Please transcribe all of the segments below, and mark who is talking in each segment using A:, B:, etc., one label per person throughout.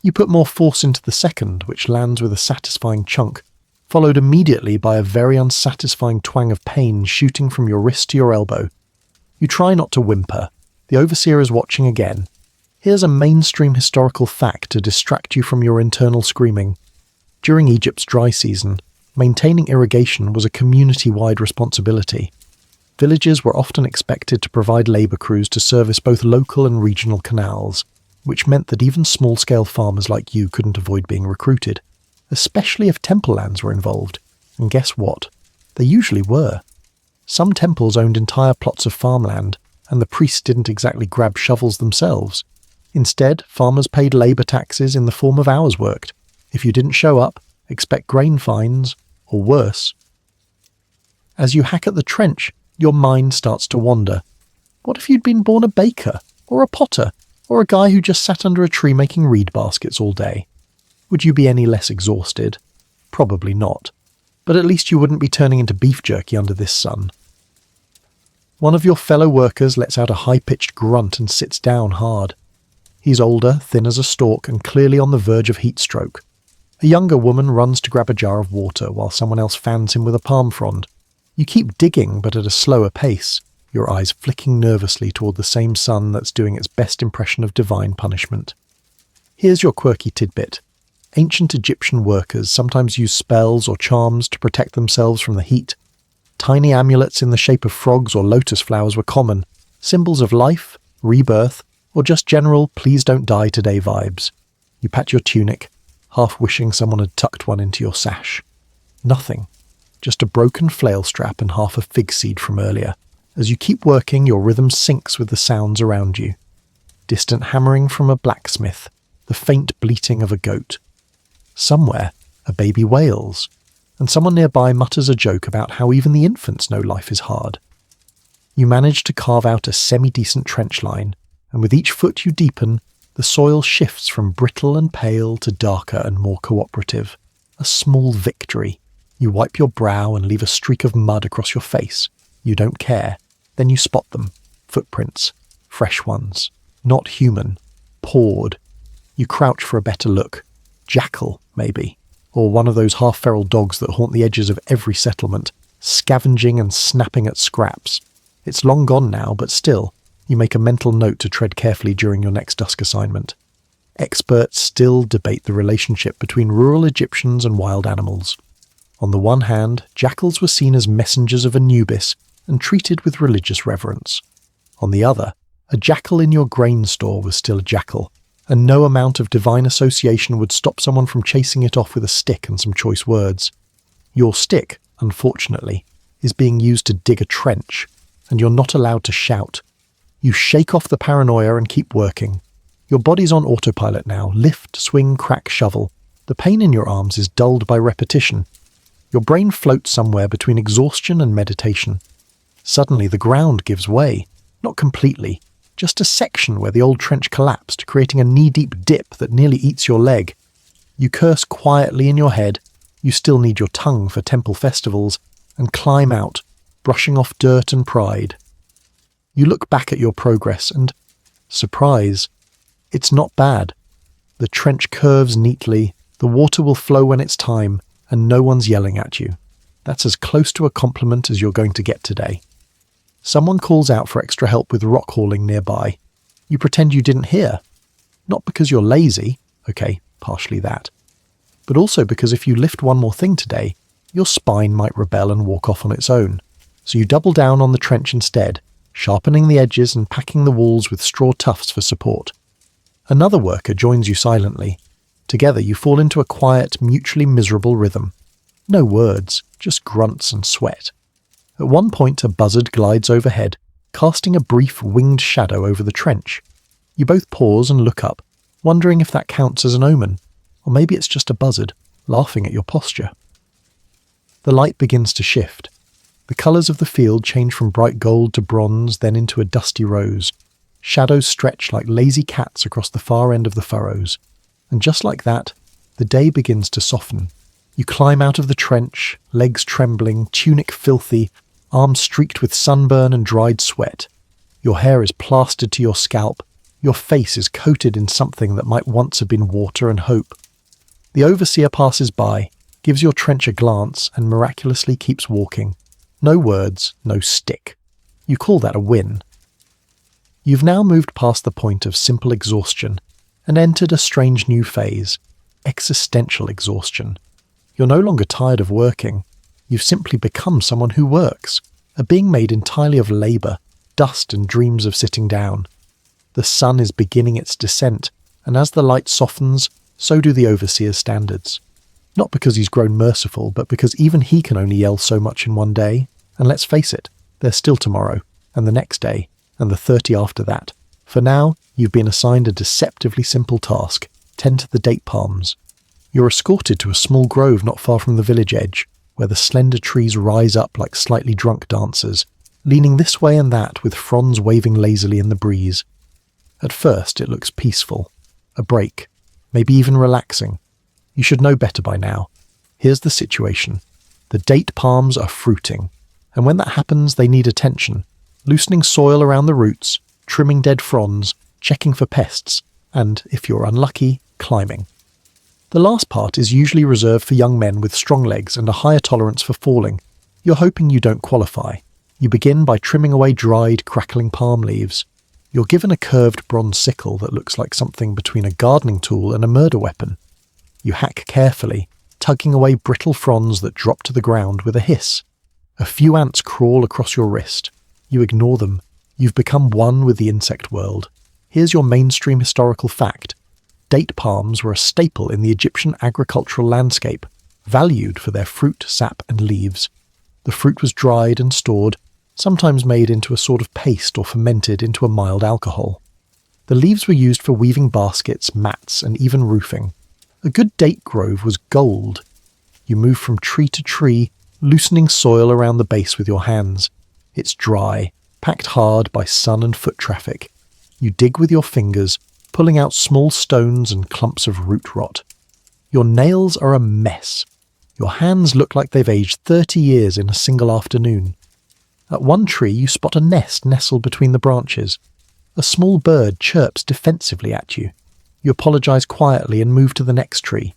A: You put more force into the second, which lands with a satisfying chunk, followed immediately by a very unsatisfying twang of pain shooting from your wrist to your elbow. You try not to whimper. The overseer is watching again. Here's a mainstream historical fact to distract you from your internal screaming. During Egypt's dry season, maintaining irrigation was a community-wide responsibility. Villages were often expected to provide labour crews to service both local and regional canals, which meant that even small-scale farmers like you couldn't avoid being recruited, especially if temple lands were involved. And guess what? They usually were. Some temples owned entire plots of farmland, and the priests didn't exactly grab shovels themselves. Instead, farmers paid labour taxes in the form of hours worked. If you didn't show up, expect grain fines, or worse. As you hack at the trench, your mind starts to wander. What if you'd been born a baker, or a potter, or a guy who just sat under a tree making reed baskets all day? Would you be any less exhausted? Probably not. But at least you wouldn't be turning into beef jerky under this sun. One of your fellow workers lets out a high-pitched grunt and sits down hard. He's older, thin as a stalk, and clearly on the verge of heat stroke. A younger woman runs to grab a jar of water while someone else fans him with a palm frond. You keep digging, but at a slower pace, your eyes flicking nervously toward the same sun that's doing its best impression of divine punishment. Here's your quirky tidbit. Ancient Egyptian workers sometimes used spells or charms to protect themselves from the heat. Tiny amulets in the shape of frogs or lotus flowers were common, symbols of life, rebirth, or just general please don't die today vibes. You pat your tunic, half wishing someone had tucked one into your sash. Nothing. Just a broken flail strap and half a fig seed from earlier. As you keep working, your rhythm syncs with the sounds around you. Distant hammering from a blacksmith, the faint bleating of a goat. Somewhere, a baby wails, and someone nearby mutters a joke about how even the infants know life is hard. You manage to carve out a semi-decent trench line, and with each foot you deepen, the soil shifts from brittle and pale to darker and more cooperative. A small victory. You wipe your brow and leave a streak of mud across your face. You don't care. Then you spot them. Footprints. Fresh ones. Not human. Pawed. You crouch for a better look. Jackal, maybe. Or one of those half-feral dogs that haunt the edges of every settlement, scavenging and snapping at scraps. It's long gone now, but still, you make a mental note to tread carefully during your next dusk assignment. Experts still debate the relationship between rural Egyptians and wild animals. On the one hand, jackals were seen as messengers of Anubis and treated with religious reverence. On the other, a jackal in your grain store was still a jackal, and no amount of divine association would stop someone from chasing it off with a stick and some choice words. Your stick, unfortunately, is being used to dig a trench, and you're not allowed to shout. You shake off the paranoia and keep working. Your body's on autopilot now. Lift, swing, crack, shovel. The pain in your arms is dulled by repetition. Your brain floats somewhere between exhaustion and meditation. Suddenly the ground gives way. Not completely. Just a section where the old trench collapsed, creating a knee-deep dip that nearly eats your leg. You curse quietly in your head. You still need your tongue for temple festivals, and climb out, brushing off dirt and pride. You look back at your progress and, surprise, it's not bad. The trench curves neatly, the water will flow when it's time, and no one's yelling at you. That's as close to a compliment as you're going to get today. Someone calls out for extra help with rock hauling nearby. You pretend you didn't hear. Not because you're lazy, okay, partially that, but also because if you lift one more thing today, your spine might rebel and walk off on its own. So you double down on the trench instead, sharpening the edges and packing the walls with straw tufts for support. Another worker joins you silently. Together you fall into a quiet, mutually miserable rhythm. No words, just grunts and sweat. At one point a buzzard glides overhead, casting a brief winged shadow over the trench. You both pause and look up, wondering if that counts as an omen, or maybe it's just a buzzard, laughing at your posture. The light begins to shift. The colours of the field change from bright gold to bronze, then into a dusty rose. Shadows stretch like lazy cats across the far end of the furrows. And just like that, the day begins to soften. You climb out of the trench, legs trembling, tunic filthy, arms streaked with sunburn and dried sweat. Your hair is plastered to your scalp, Your face is coated in something that might once have been water and hope. The overseer passes by, gives your trench a glance, and miraculously keeps walking. No words, no stick. You call that a win. You've now moved past the point of simple exhaustion and entered a strange new phase, existential exhaustion. You're no longer tired of working. You've simply become someone who works, a being made entirely of labour, dust and dreams of sitting down. The sun is beginning its descent, and as the light softens, so do the overseer's standards. Not because he's grown merciful, but because even he can only yell so much in one day. And let's face it, there's still tomorrow, and the next day, and the 30 after that. For now, you've been assigned a deceptively simple task: tend to the date palms. You're escorted to a small grove not far from the village edge, where the slender trees rise up like slightly drunk dancers, leaning this way and that with fronds waving lazily in the breeze. At first, it looks peaceful. A break. Maybe even relaxing. You should know better by now. Here's the situation. The date palms are fruiting, and when that happens, they need attention. Loosening soil around the roots, trimming dead fronds, checking for pests, and, if you're unlucky, climbing. The last part is usually reserved for young men with strong legs and a higher tolerance for falling. You're hoping you don't qualify. You begin by trimming away dried, crackling palm leaves. You're given a curved bronze sickle that looks like something between a gardening tool and a murder weapon. You hack carefully, tugging away brittle fronds that drop to the ground with a hiss. A few ants crawl across your wrist. You ignore them. You've become one with the insect world. Here's your mainstream historical fact. Date palms were a staple in the Egyptian agricultural landscape, valued for their fruit, sap, and leaves. The fruit was dried and stored, sometimes made into a sort of paste or fermented into a mild alcohol. The leaves were used for weaving baskets, mats, and even roofing. A good date grove was gold. You move from tree to tree, loosening soil around the base with your hands. It's dry, packed hard by sun and foot traffic. You dig with your fingers, pulling out small stones and clumps of root rot. Your nails are a mess. Your hands look like they've aged 30 years in a single afternoon. At one tree you spot a nest nestled between the branches. A small bird chirps defensively at you. You apologise quietly and move to the next tree.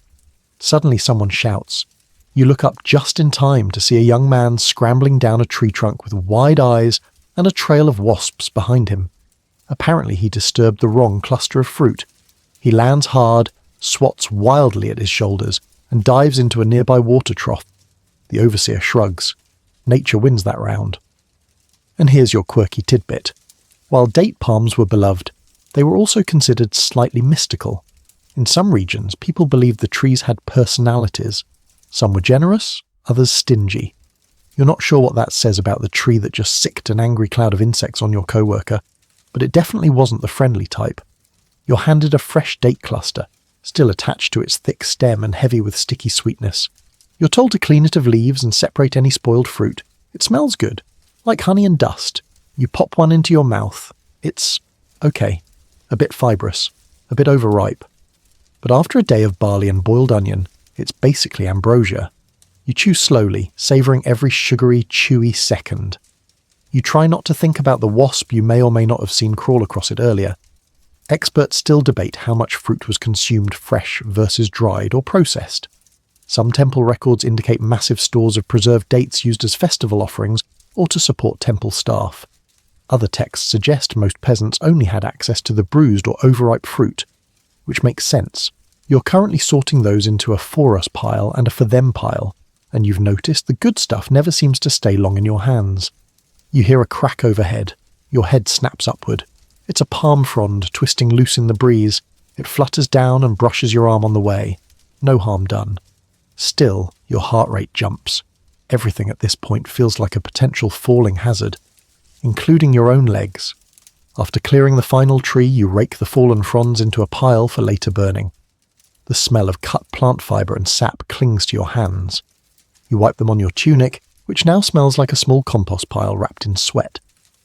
A: Suddenly someone shouts. You look up just in time to see a young man scrambling down a tree trunk with wide eyes and a trail of wasps behind him. Apparently he disturbed the wrong cluster of fruit. He lands hard, swats wildly at his shoulders, and dives into a nearby water trough. The overseer shrugs. Nature wins that round. And here's your quirky tidbit. While date palms were beloved, they were also considered slightly mystical. In some regions, people believed the trees had personalities. Some were generous, others stingy. You're not sure what that says about the tree that just sicked an angry cloud of insects on your co-worker, but it definitely wasn't the friendly type. You're handed a fresh date cluster, still attached to its thick stem and heavy with sticky sweetness. You're told to clean it of leaves and separate any spoiled fruit. It smells good. Like honey and dust. You pop one into your mouth. It's okay. A bit fibrous. A bit overripe. But after a day of barley and boiled onion, it's basically ambrosia. You chew slowly, savouring every sugary, chewy second. You try not to think about the wasp you may or may not have seen crawl across it earlier. Experts still debate how much fruit was consumed fresh versus dried or processed. Some temple records indicate massive stores of preserved dates used as festival offerings or to support temple staff. Other texts suggest most peasants only had access to the bruised or overripe fruit, which makes sense. You're currently sorting those into a for us pile and a for them pile, and you've noticed the good stuff never seems to stay long in your hands. You hear a crack overhead. Your head snaps upward. It's a palm frond twisting loose in the breeze. It flutters down and brushes your arm on the way. No harm done. Still, your heart rate jumps. Everything at this point feels like a potential falling hazard, including your own legs. After clearing the final tree, you rake the fallen fronds into a pile for later burning. The smell of cut plant fibre and sap clings to your hands. You wipe them on your tunic, which now smells like a small compost pile wrapped in sweat.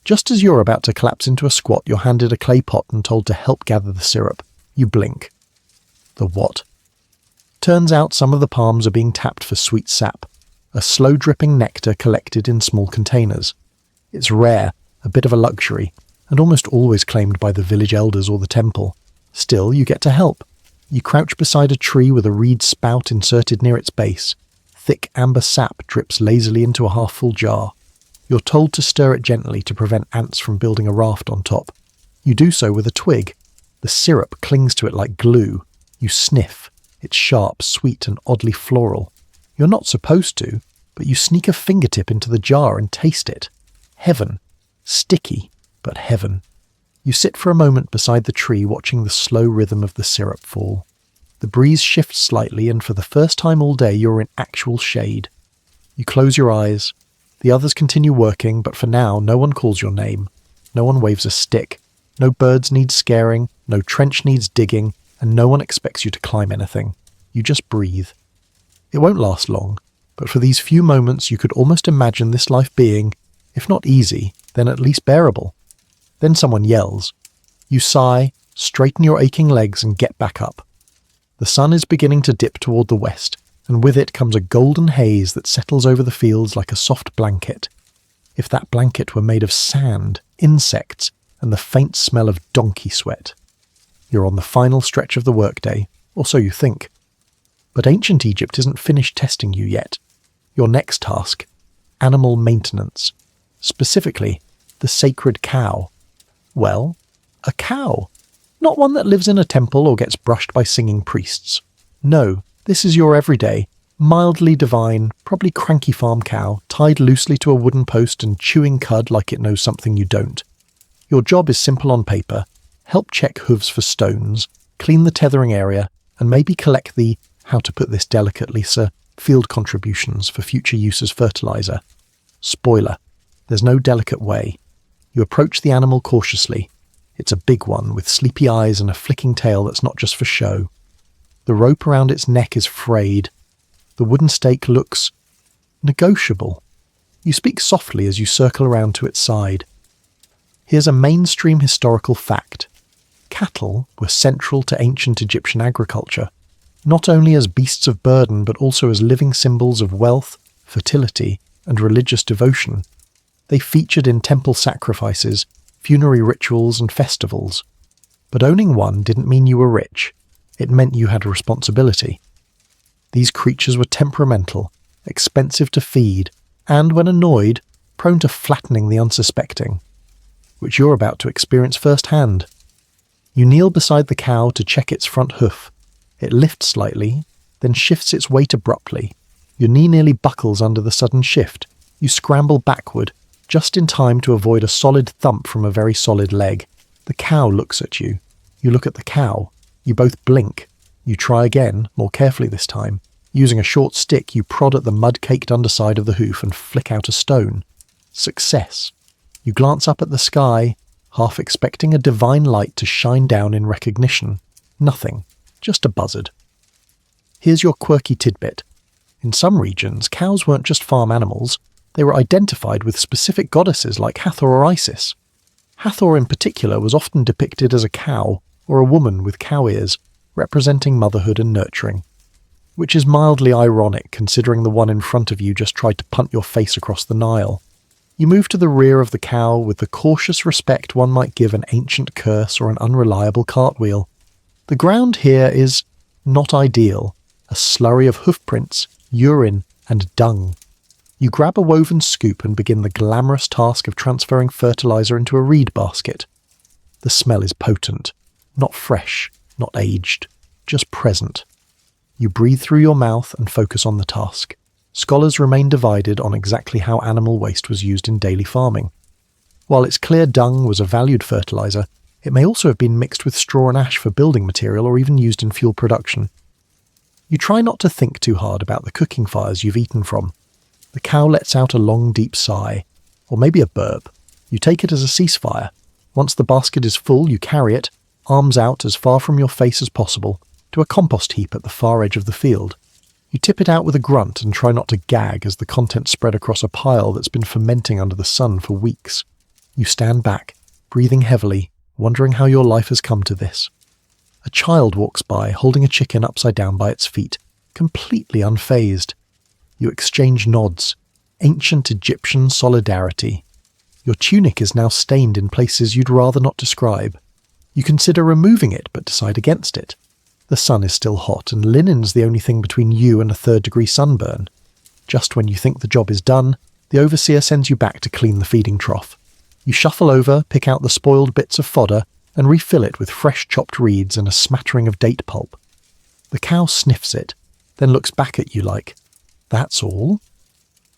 A: Just as you're about to collapse into a squat, you're handed a clay pot and told to help gather the syrup. You blink. The what? Turns out some of the palms are being tapped for sweet sap, a slow-dripping nectar collected in small containers. It's rare, a bit of a luxury, and almost always claimed by the village elders or the temple. Still, you get to help. You crouch beside a tree with a reed spout inserted near its base. Thick amber sap drips lazily into a half-full jar. You're told to stir it gently to prevent ants from building a raft on top. You do so with a twig. The syrup clings to it like glue. You sniff. It's sharp, sweet, and oddly floral. You're not supposed to, but you sneak a fingertip into the jar and taste it. Heaven. Sticky, but heaven. You sit for a moment beside the tree watching the slow rhythm of the syrup fall. The breeze shifts slightly, and for the first time all day you're in actual shade. You close your eyes. The others continue working, but for now no one calls your name. No one waves a stick. No birds need scaring, no trench needs digging, and no one expects you to climb anything. You just breathe. It won't last long, but for these few moments you could almost imagine this life being, if not easy, then at least bearable. Then someone yells. You sigh, straighten your aching legs and get back up. The sun is beginning to dip toward the west, and with it comes a golden haze that settles over the fields like a soft blanket. If that blanket were made of sand, insects, and the faint smell of donkey sweat. You're on the final stretch of the workday, or so you think. But ancient Egypt isn't finished testing you yet. Your next task, animal maintenance. Specifically, the sacred cow. Well, a cow. Not one that lives in a temple or gets brushed by singing priests. No, this is your everyday, mildly divine, probably cranky farm cow, tied loosely to a wooden post and chewing cud like it knows something you don't. Your job is simple on paper. Help check hooves for stones, clean the tethering area, and maybe collect the, how to put this delicately, sir, field contributions for future use as fertilizer. Spoiler, there's no delicate way. You approach the animal cautiously. It's a big one with sleepy eyes and a flicking tail that's not just for show. The rope around its neck is frayed. The wooden stake looks negotiable. You speak softly as you circle around to its side. Here's a mainstream historical fact. Cattle were central to ancient Egyptian agriculture, not only as beasts of burden but also as living symbols of wealth, fertility, and religious devotion. They featured in temple sacrifices, funerary rituals, and festivals. But owning one didn't mean you were rich. It meant you had a responsibility. These creatures were temperamental, expensive to feed, and, when annoyed, prone to flattening the unsuspecting, which you're about to experience firsthand. You kneel beside the cow to check its front hoof. It lifts slightly, then shifts its weight abruptly. Your knee nearly buckles under the sudden shift. You scramble backward, just in time to avoid a solid thump from a very solid leg. The cow looks at you. You look at the cow. You both blink. You try again, more carefully this time. Using a short stick, you prod at the mud-caked underside of the hoof and flick out a stone. Success. You glance up at the sky, half expecting a divine light to shine down in recognition. Nothing. Just a buzzard. Here's your quirky tidbit. In some regions, cows weren't just farm animals. They were identified with specific goddesses like Hathor or Isis. Hathor in particular was often depicted as a cow, or a woman with cow ears, representing motherhood and nurturing. Which is mildly ironic considering the one in front of you just tried to punt your face across the Nile. You move to the rear of the cow with the cautious respect one might give an ancient curse or an unreliable cartwheel. The ground here is not ideal, a slurry of hoofprints, urine, and dung. You grab a woven scoop and begin the glamorous task of transferring fertilizer into a reed basket. The smell is potent, not fresh, not aged, just present. You breathe through your mouth and focus on the task. Scholars remain divided on exactly how animal waste was used in daily farming. While it's clear dung was a valued fertilizer, it may also have been mixed with straw and ash for building material or even used in fuel production. You try not to think too hard about the cooking fires you've eaten from. The cow lets out a long, deep sigh, or maybe a burp. You take it as a ceasefire. Once the basket is full, you carry it, arms out as far from your face as possible, to a compost heap at the far edge of the field. You tip it out with a grunt and try not to gag as the contents spread across a pile that's been fermenting under the sun for weeks. You stand back, breathing heavily, wondering how your life has come to this. A child walks by, holding a chicken upside down by its feet, completely unfazed. You exchange nods. Ancient Egyptian solidarity. Your tunic is now stained in places you'd rather not describe. You consider removing it, but decide against it. The sun is still hot, and linen's the only thing between you and a 3rd-degree sunburn. Just when you think the job is done, the overseer sends you back to clean the feeding trough. You shuffle over, pick out the spoiled bits of fodder, and refill it with fresh chopped reeds and a smattering of date pulp. The cow sniffs it, then looks back at you like, "That's all?"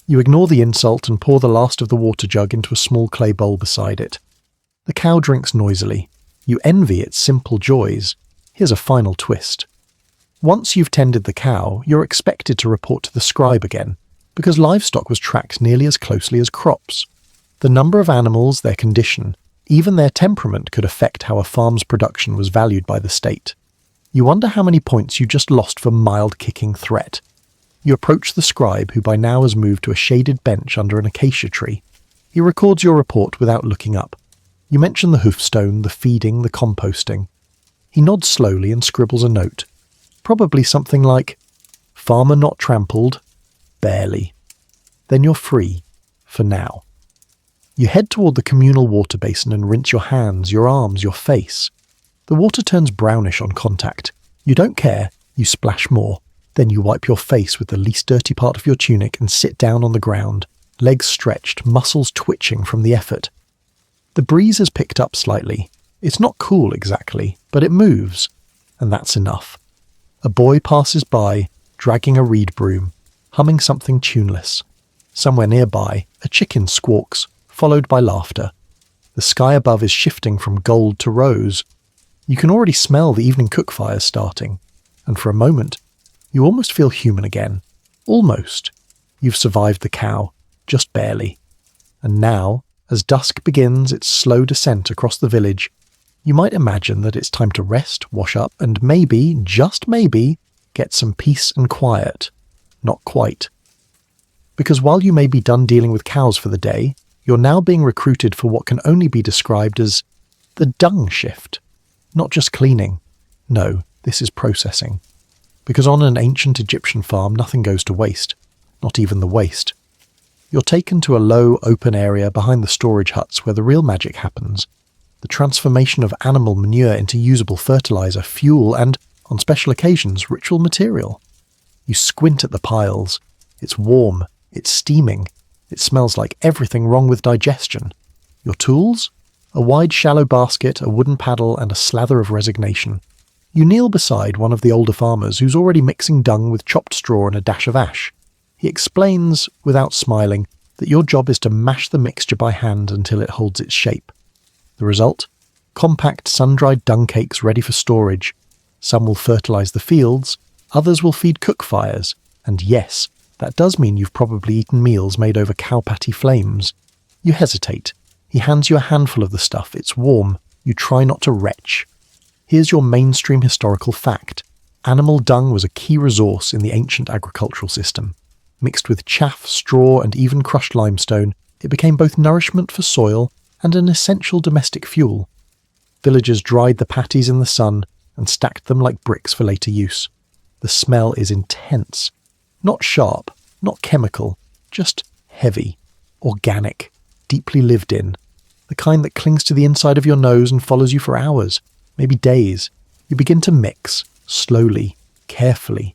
A: You ignore the insult and pour the last of the water jug into a small clay bowl beside it. The cow drinks noisily. You envy its simple joys. Here's a final twist. Once you've tended the cow, you're expected to report to the scribe again, because livestock was tracked nearly as closely as crops. The number of animals, their condition, even their temperament could affect how a farm's production was valued by the state. You wonder how many points you just lost for mild kicking threat. You approach the scribe, who by now has moved to a shaded bench under an acacia tree. He records your report without looking up. You mention the hoofstone, the feeding, the composting. He nods slowly and scribbles a note. Probably something like, "Farmer not trampled, barley." Then you're free, for now. You head toward the communal water basin and rinse your hands, your arms, your face. The water turns brownish on contact. You don't care, you splash more. Then you wipe your face with the least dirty part of your tunic and sit down on the ground, legs stretched, muscles twitching from the effort. The breeze has picked up slightly. It's not cool exactly, but it moves, and that's enough. A boy passes by, dragging a reed broom, humming something tuneless. Somewhere nearby, a chicken squawks, followed by laughter. The sky above is shifting from gold to rose. You can already smell the evening cook fires starting, and for a moment, you almost feel human again. Almost. You've survived the cow, just barely. And now, as dusk begins its slow descent across the village, you might imagine that it's time to rest, wash up, and maybe, just maybe, get some peace and quiet. Not quite. Because while you may be done dealing with cows for the day, you're now being recruited for what can only be described as the dung shift. Not just cleaning. No, this is processing. Because on an ancient Egyptian farm, nothing goes to waste. Not even the waste. You're taken to a low, open area behind the storage huts where the real magic happens. The transformation of animal manure into usable fertilizer, fuel, and, on special occasions, ritual material. You squint at the piles. It's warm. It's steaming. It smells like everything wrong with digestion. Your tools? A wide, shallow basket, a wooden paddle, and a slather of resignation. You kneel beside one of the older farmers who's already mixing dung with chopped straw and a dash of ash. He explains, without smiling, that your job is to mash the mixture by hand until it holds its shape. The result? Compact, sun-dried dung cakes ready for storage. Some will fertilize the fields, others will feed cook fires, and yes, that does mean you've probably eaten meals made over cow patty flames. You hesitate. He hands you a handful of the stuff. It's warm. You try not to retch. Here's your mainstream historical fact. Animal dung was a key resource in the ancient agricultural system. Mixed with chaff, straw, and even crushed limestone, it became both nourishment for soil and an essential domestic fuel. Villagers dried the patties in the sun and stacked them like bricks for later use. The smell is intense. Not sharp, not chemical, just heavy, organic, deeply lived in. The kind that clings to the inside of your nose and follows you for hours, maybe days. You begin to mix, slowly, carefully.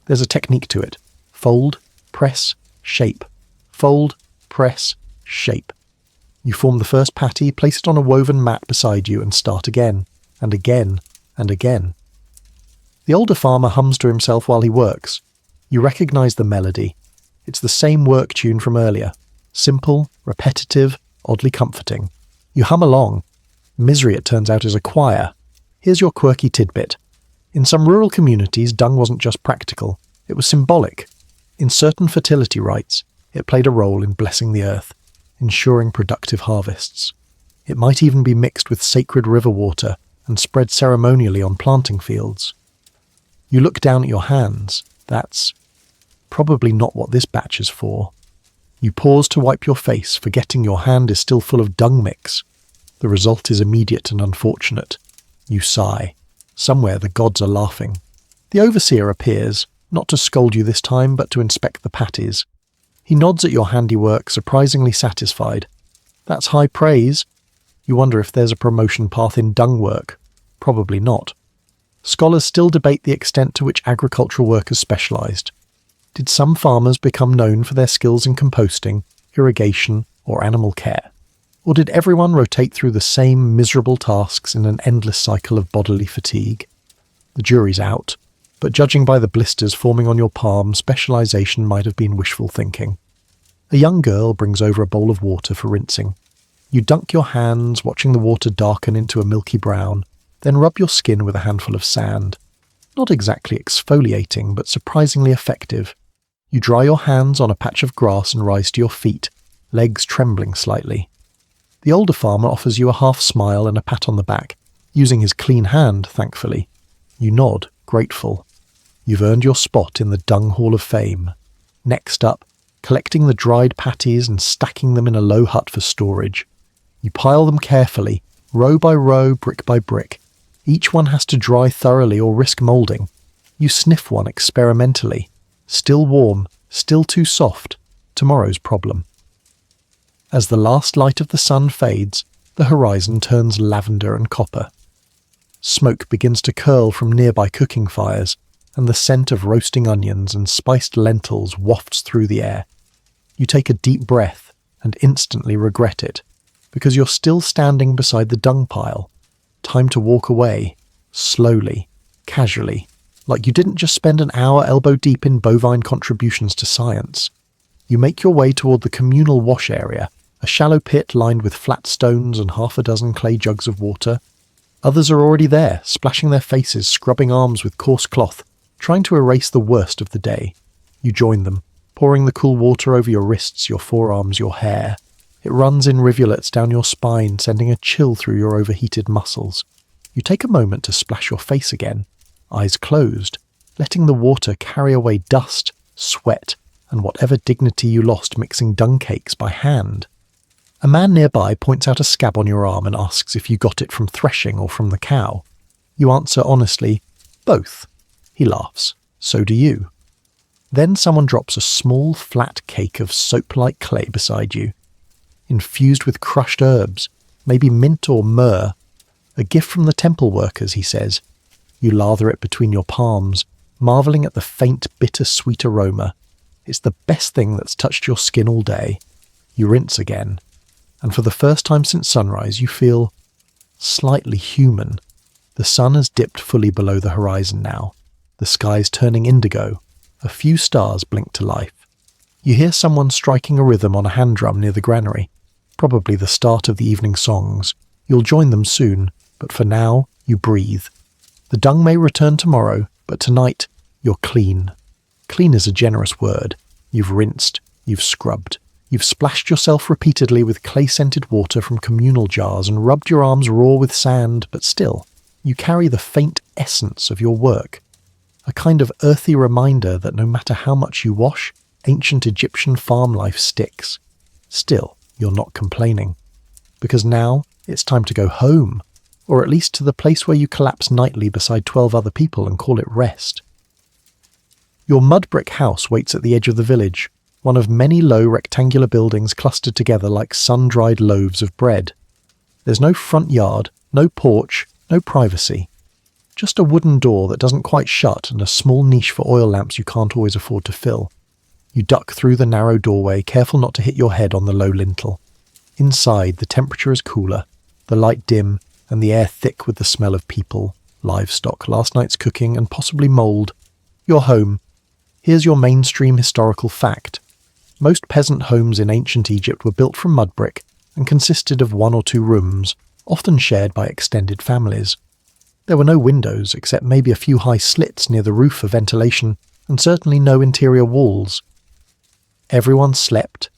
A: There's a technique to it. Fold, press, shape. Fold, press, shape. You form the first patty, place it on a woven mat beside you, and start again, and again, and again. The older farmer hums to himself while he works. You recognise the melody. It's the same work tune from earlier. Simple, repetitive, oddly comforting. You hum along. Misery, it turns out, is a choir. Here's your quirky tidbit. In some rural communities, dung wasn't just practical. It was symbolic. In certain fertility rites, it played a role in blessing the earth, ensuring productive harvests. It might even be mixed with sacred river water and spread ceremonially on planting fields. You look down at your hands. That's probably not what this batch is for. You pause to wipe your face, forgetting your hand is still full of dung mix. The result is immediate and unfortunate. You sigh. Somewhere the gods are laughing. The overseer appears, not to scold you this time, but to inspect the patties. He nods at your handiwork, surprisingly satisfied. That's high praise. You wonder if there's a promotion path in dung work. Probably not. Scholars still debate the extent to which agricultural workers specialised. Did some farmers become known for their skills in composting, irrigation, or animal care? Or did everyone rotate through the same miserable tasks in an endless cycle of bodily fatigue? The jury's out, but judging by the blisters forming on your palm, specialisation might have been wishful thinking. A young girl brings over a bowl of water for rinsing. You dunk your hands, watching the water darken into a milky brown, then rub your skin with a handful of sand. Not exactly exfoliating, but surprisingly effective. You dry your hands on a patch of grass and rise to your feet, legs trembling slightly. The older farmer offers you a half smile and a pat on the back, using his clean hand, thankfully. You nod, grateful. You've earned your spot in the Dung Hall of Fame. Next up, collecting the dried patties and stacking them in a low hut for storage. You pile them carefully, row by row, brick by brick. Each one has to dry thoroughly or risk moulding. You sniff one experimentally. Still warm, still too soft. Tomorrow's problem. As the last light of the sun fades, the horizon turns lavender and copper. Smoke begins to curl from nearby cooking fires, and the scent of roasting onions and spiced lentils wafts through the air. You take a deep breath and instantly regret it, because you're still standing beside the dung pile. Time to walk away, slowly, casually, like you didn't just spend an hour elbow deep in bovine contributions to science. You make your way toward the communal wash area, a shallow pit lined with flat stones and half a dozen clay jugs of water. Others are already there, splashing their faces, scrubbing arms with coarse cloth, trying to erase the worst of the day. You join them, pouring the cool water over your wrists, your forearms, your hair. It runs in rivulets down your spine, sending a chill through your overheated muscles. You take a moment to splash your face again, eyes closed, letting the water carry away dust, sweat, and whatever dignity you lost mixing dung cakes by hand. A man nearby points out a scab on your arm and asks if you got it from threshing or from the cow. You answer honestly, both. He laughs. So do you. Then someone drops a small, flat cake of soap-like clay beside you, infused with crushed herbs, maybe mint or myrrh. A gift from the temple workers, he says. You lather it between your palms, marvelling at the faint, bitter-sweet aroma. It's the best thing that's touched your skin all day. You rinse again, and for the first time since sunrise you feel slightly human. The sun has dipped fully below the horizon now. The sky's turning indigo. A few stars blink to life. You hear someone striking a rhythm on a hand drum near the granary, probably the start of the evening songs. You'll join them soon, but for now, you breathe. The dung may return tomorrow, but tonight, you're clean. Clean is a generous word. You've rinsed, you've scrubbed. You've splashed yourself repeatedly with clay-scented water from communal jars and rubbed your arms raw with sand, but still, you carry the faint essence of your work. A kind of earthy reminder that no matter how much you wash, ancient Egyptian farm life sticks. Still, you're not complaining. Because now, it's time to go home, or at least to the place where you collapse nightly beside 12 other people and call it rest. Your mud brick house waits at the edge of the village, one of many low rectangular buildings clustered together like sun-dried loaves of bread. There's no front yard, no porch, no privacy. Just a wooden door that doesn't quite shut and a small niche for oil lamps you can't always afford to fill. You duck through the narrow doorway, careful not to hit your head on the low lintel. Inside, the temperature is cooler, the light dim, and the air thick with the smell of people, livestock, last night's cooking, and possibly mould. You're home. Here's your mainstream historical fact. Most peasant homes in ancient Egypt were built from mud brick and consisted of 1 or 2 rooms, often shared by extended families. There were no windows, except maybe a few high slits near the roof for ventilation, and certainly no interior walls. Everyone slept,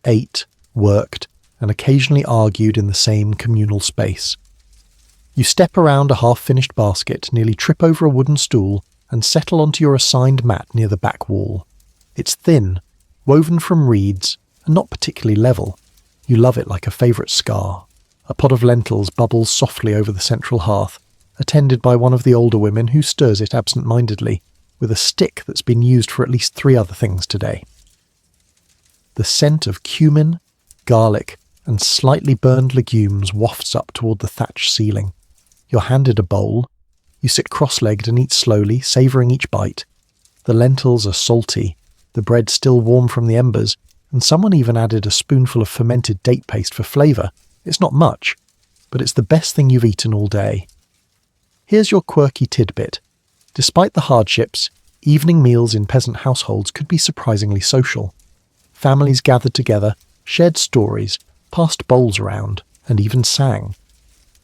A: ate, worked, and occasionally argued in the same communal space. You step around a half-finished basket, nearly trip over a wooden stool, and settle onto your assigned mat near the back wall. It's thin, woven from reeds, and not particularly level. You love it like a favourite scar. A pot of lentils bubbles softly over the central hearth, attended by one of the older women who stirs it absent-mindedly, with a stick that's been used for at least 3 other things today. The scent of cumin, garlic, and slightly burned legumes wafts up toward the thatched ceiling. You're handed a bowl. You sit cross-legged and eat slowly, savouring each bite. The lentils are salty, the bread still warm from the embers, and someone even added a spoonful of fermented date paste for flavour. It's not much, but it's the best thing you've eaten all day. Here's your quirky tidbit. Despite the hardships, evening meals in peasant households could be surprisingly social. Families gathered together, shared stories, passed bowls around, and even sang.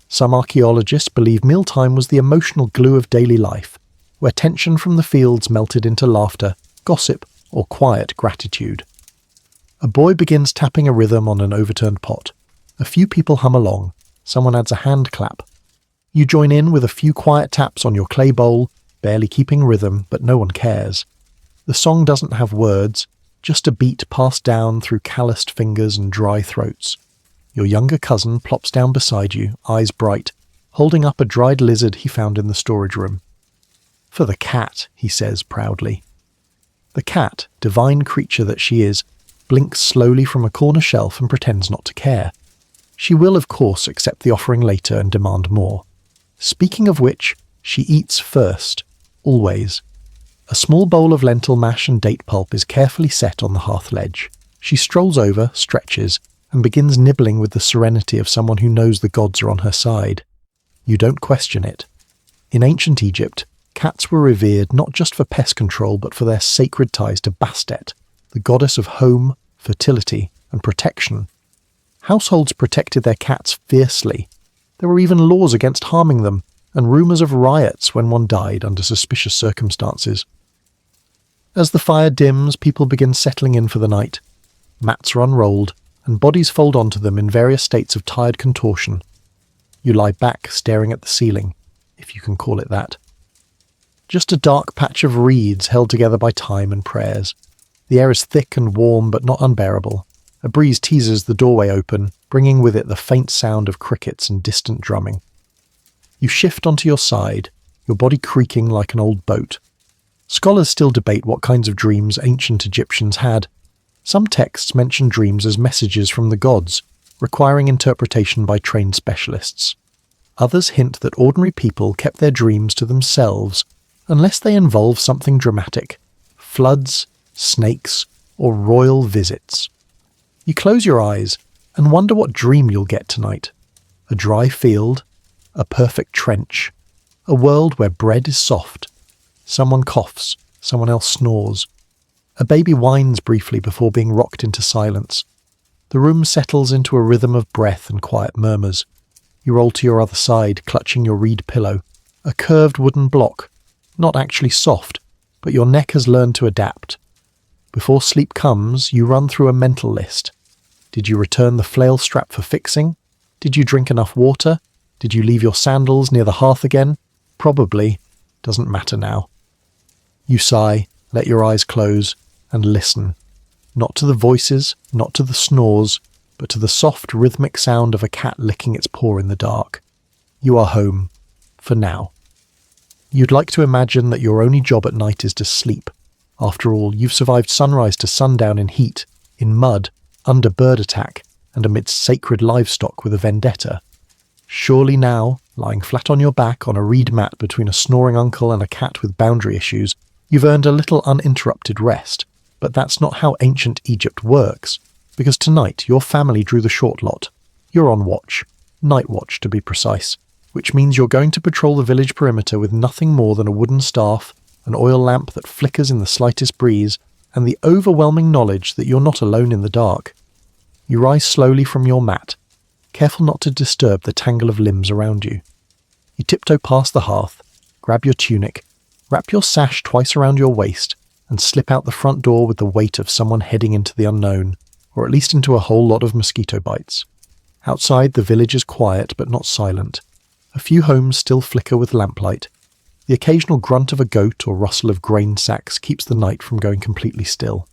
A: Some archaeologists believe mealtime was the emotional glue of daily life, where tension from the fields melted into laughter, gossip, or quiet gratitude. A boy begins tapping a rhythm on an overturned pot. A few people hum along. Someone adds a hand clap. You join in with a few quiet taps on your clay bowl, barely keeping rhythm, but no one cares. The song doesn't have words, just a beat passed down through calloused fingers and dry throats. Your younger cousin plops down beside you, eyes bright, holding up a dried lizard he found in the storage room. "For the cat," he says proudly. The cat, divine creature that she is, blinks slowly from a corner shelf and pretends not to care. She will, of course, accept the offering later and demand more. Speaking of which, she eats first, always. A small bowl of lentil mash and date pulp is carefully set on the hearth ledge. She strolls over, stretches, and begins nibbling with the serenity of someone who knows the gods are on her side. You don't question it. In ancient Egypt, cats were revered not just for pest control but for their sacred ties to Bastet, the goddess of home, fertility, and protection. Households protected their cats fiercely. There were even laws against harming them, and rumours of riots when one died under suspicious circumstances. As the fire dims, people begin settling in for the night. Mats are unrolled, and bodies fold onto them in various states of tired contortion. You lie back, staring at the ceiling, if you can call it that. Just a dark patch of reeds held together by time and prayers. The air is thick and warm, but not unbearable. A breeze teases the doorway open, bringing with it the faint sound of crickets and distant drumming. You shift onto your side, your body creaking like an old boat. Scholars still debate what kinds of dreams ancient Egyptians had. Some texts mention dreams as messages from the gods, requiring interpretation by trained specialists. Others hint that ordinary people kept their dreams to themselves, unless they involve something dramatic: floods, snakes, or royal visits. You close your eyes and wonder what dream you'll get tonight. A dry field, a perfect trench, a world where bread is soft. Someone coughs, someone else snores. A baby whines briefly before being rocked into silence. The room settles into a rhythm of breath and quiet murmurs. You roll to your other side, clutching your reed pillow. A curved wooden block, not actually soft, but your neck has learned to adapt. Before sleep comes, you run through a mental list. Did you return the flail strap for fixing? Did you drink enough water? Did you leave your sandals near the hearth again? Probably. Doesn't matter now. You sigh, let your eyes close, and listen. Not to the voices, not to the snores, but to the soft rhythmic sound of a cat licking its paw in the dark. You are home. For now. You'd like to imagine that your only job at night is to sleep. After all, you've survived sunrise to sundown in heat, in mud, under bird attack, and amidst sacred livestock with a vendetta. Surely now, lying flat on your back on a reed mat between a snoring uncle and a cat with boundary issues, you've earned a little uninterrupted rest. But that's not how ancient Egypt works, because tonight your family drew the short lot. You're on watch, night watch to be precise, which means you're going to patrol the village perimeter with nothing more than a wooden staff, an oil lamp that flickers in the slightest breeze, and the overwhelming knowledge that you're not alone in the dark. You rise slowly from your mat, careful not to disturb the tangle of limbs around you. You tiptoe past the hearth, grab your tunic, wrap your sash twice around your waist, and slip out the front door with the weight of someone heading into the unknown, or at least into a whole lot of mosquito bites. Outside, the village is quiet but not silent. A few homes still flicker with lamplight. The occasional grunt of a goat or rustle of grain sacks keeps the night from going completely still.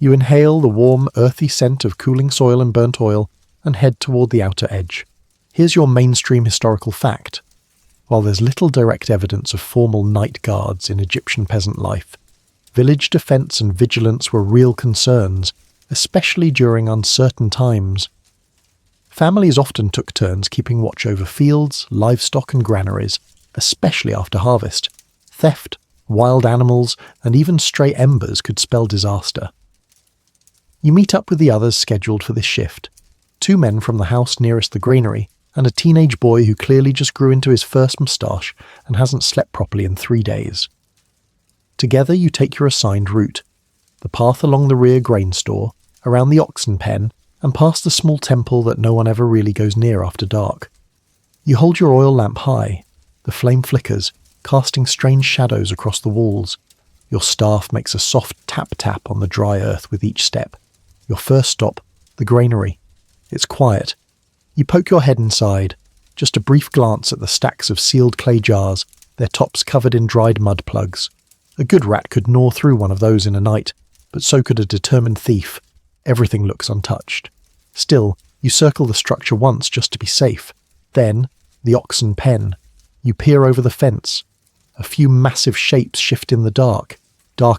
A: You inhale the warm, earthy scent of cooling soil and burnt oil and head toward the outer edge. Here's your mainstream historical fact. While there's little direct evidence of formal night guards in Egyptian peasant life, village defence and vigilance were real concerns, especially during uncertain times. Families often took turns keeping watch over fields, livestock and granaries, especially after harvest. Theft, wild animals, and even stray embers could spell disaster. You meet up with the others scheduled for this shift. 2 men from the house nearest the granary, and a teenage boy who clearly just grew into his first moustache and hasn't slept properly in 3 days. Together you take your assigned route. The path along the rear grain store, around the oxen pen, and past the small temple that no one ever really goes near after dark. You hold your oil lamp high. The flame flickers, casting strange shadows across the walls. Your staff makes a soft tap-tap on the dry earth with each step. Your first stop, the granary. It's quiet. You poke your head inside, just a brief glance at the stacks of sealed clay jars, their tops covered in dried mud plugs. A good rat could gnaw through one of those in a night, but so could a determined thief. Everything looks untouched. Still, you circle the structure once just to be safe. Then, the oxen pen. You peer over the fence. A few massive shapes shift in the dark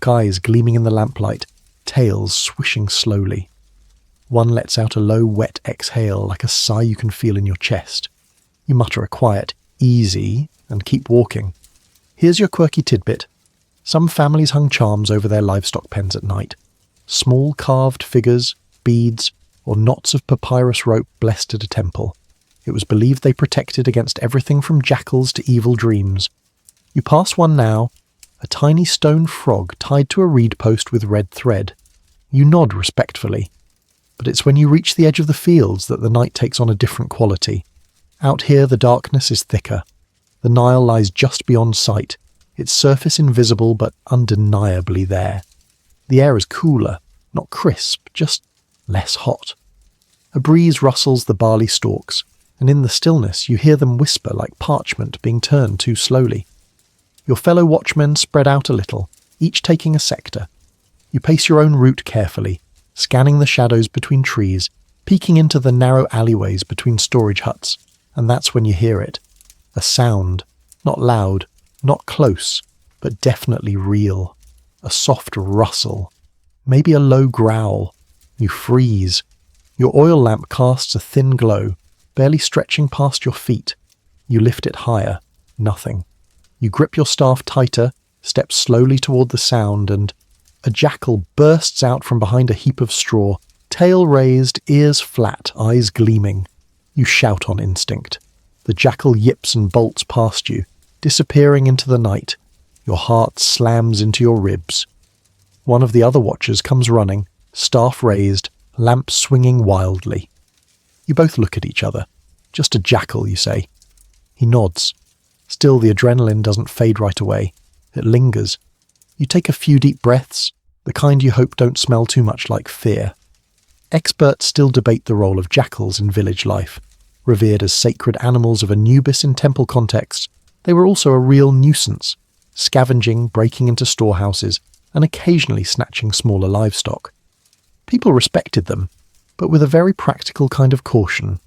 A: eyes gleaming in the lamplight, tails swishing slowly. One lets out a low, wet exhale like a sigh you can feel in your chest. You mutter a quiet, easy, and keep walking. Here's your quirky tidbit. Some families hung charms over their livestock pens at night. Small carved figures, beads, or knots of papyrus rope blessed at a temple. It was believed they protected against everything from jackals to evil dreams. You pass one now, a tiny stone frog tied to a reed post with red thread. You nod respectfully. But it's when you reach the edge of the fields that the night takes on a different quality. Out here the darkness is thicker. The Nile lies just beyond sight, its surface invisible but undeniably there. The air is cooler, not crisp, just less hot. A breeze rustles the barley stalks, and in the stillness you hear them whisper like parchment being turned too slowly. Your fellow watchmen spread out a little, each taking a sector. You pace your own route carefully, scanning the shadows between trees, peeking into the narrow alleyways between storage huts, and that's when you hear it. A sound, not loud, not close, but definitely real. A soft rustle, maybe a low growl. You freeze. Your oil lamp casts a thin glow, barely stretching past your feet. You lift it higher. Nothing. You grip your staff tighter, step slowly toward the sound, and a jackal bursts out from behind a heap of straw, tail raised, ears flat, eyes gleaming. You shout on instinct. The jackal yips and bolts past you, disappearing into the night. Your heart slams into your ribs. One of the other watchers comes running, staff raised, lamp swinging wildly. You both look at each other. Just a jackal, you say. He nods. Still, the adrenaline doesn't fade right away. It lingers. You take a few deep breaths, the kind you hope don't smell too much like fear. Experts still debate the role of jackals in village life. Revered as sacred animals of Anubis in temple contexts, they were also a real nuisance, scavenging, breaking into storehouses, and occasionally snatching smaller livestock. People respected them, but with a very practical kind of caution.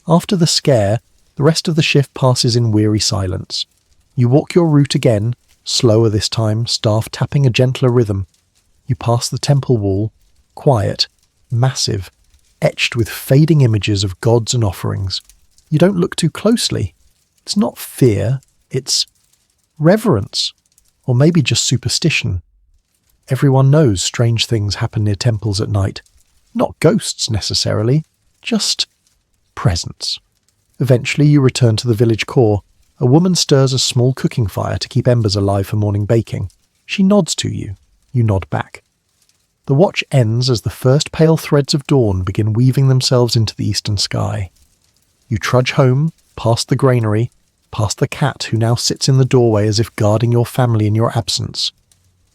A: After the scare, the rest of the shift passes in weary silence. You walk your route again, slower this time, staff tapping a gentler rhythm. You pass the temple wall, quiet, massive, etched with fading images of gods and offerings. You don't look too closely. It's not fear, it's reverence, or maybe just superstition. Everyone knows strange things happen near temples at night. Not ghosts necessarily, just presence. Eventually you return to the village core. A woman stirs a small cooking fire to keep embers alive for morning baking. She nods to you. You nod back. The watch ends as the first pale threads of dawn begin weaving themselves into the eastern sky. You trudge home, past the granary, past the cat who now sits in the doorway as if guarding your family in your absence.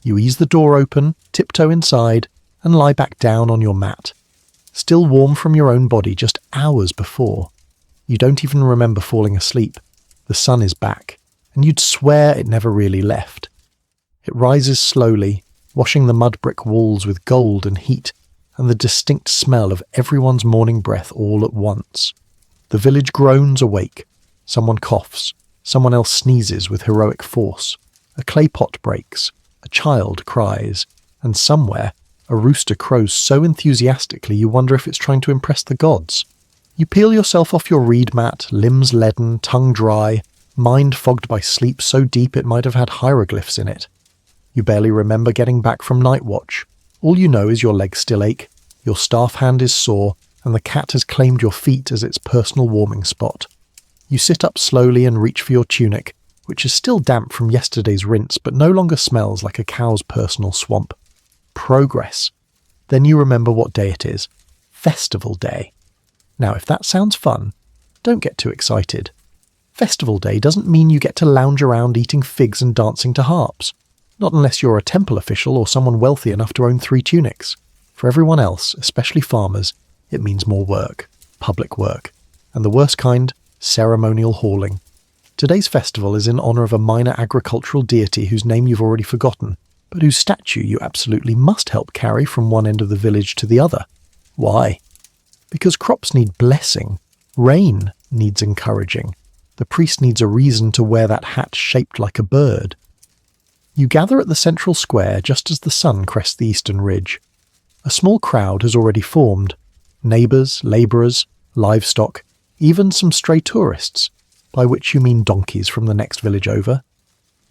A: You ease the door open, tiptoe inside, and lie back down on your mat. Still warm from your own body just hours before. You don't even remember falling asleep. The sun is back, and you'd swear it never really left. It rises slowly, washing the mud brick walls with gold and heat, and the distinct smell of everyone's morning breath all at once. The village groans awake. Someone coughs. Someone else sneezes with heroic force. A clay pot breaks. A child cries. And somewhere, a rooster crows so enthusiastically you wonder if it's trying to impress the gods. You peel yourself off your reed mat, limbs leaden, tongue dry, mind fogged by sleep so deep it might have had hieroglyphs in it. You barely remember getting back from night watch. All you know is your legs still ache, your staff hand is sore, and the cat has claimed your feet as its personal warming spot. You sit up slowly and reach for your tunic, which is still damp from yesterday's rinse but no longer smells like a cow's personal swamp. Progress. Then you remember what day it is. Festival Day. Now, if that sounds fun, don't get too excited. Festival Day doesn't mean you get to lounge around eating figs and dancing to harps. Not unless you're a temple official or someone wealthy enough to own 3 tunics. For everyone else, especially farmers, it means more work, public work, and the worst kind, ceremonial hauling. Today's festival is in honour of a minor agricultural deity whose name you've already forgotten, but whose statue you absolutely must help carry from one end of the village to the other. Why? Because crops need blessing, rain needs encouraging, the priest needs a reason to wear that hat shaped like a bird. You gather at the central square just as the sun crests the eastern ridge. A small crowd has already formed. Neighbours, labourers, livestock, even some stray tourists, by which you mean donkeys from the next village over.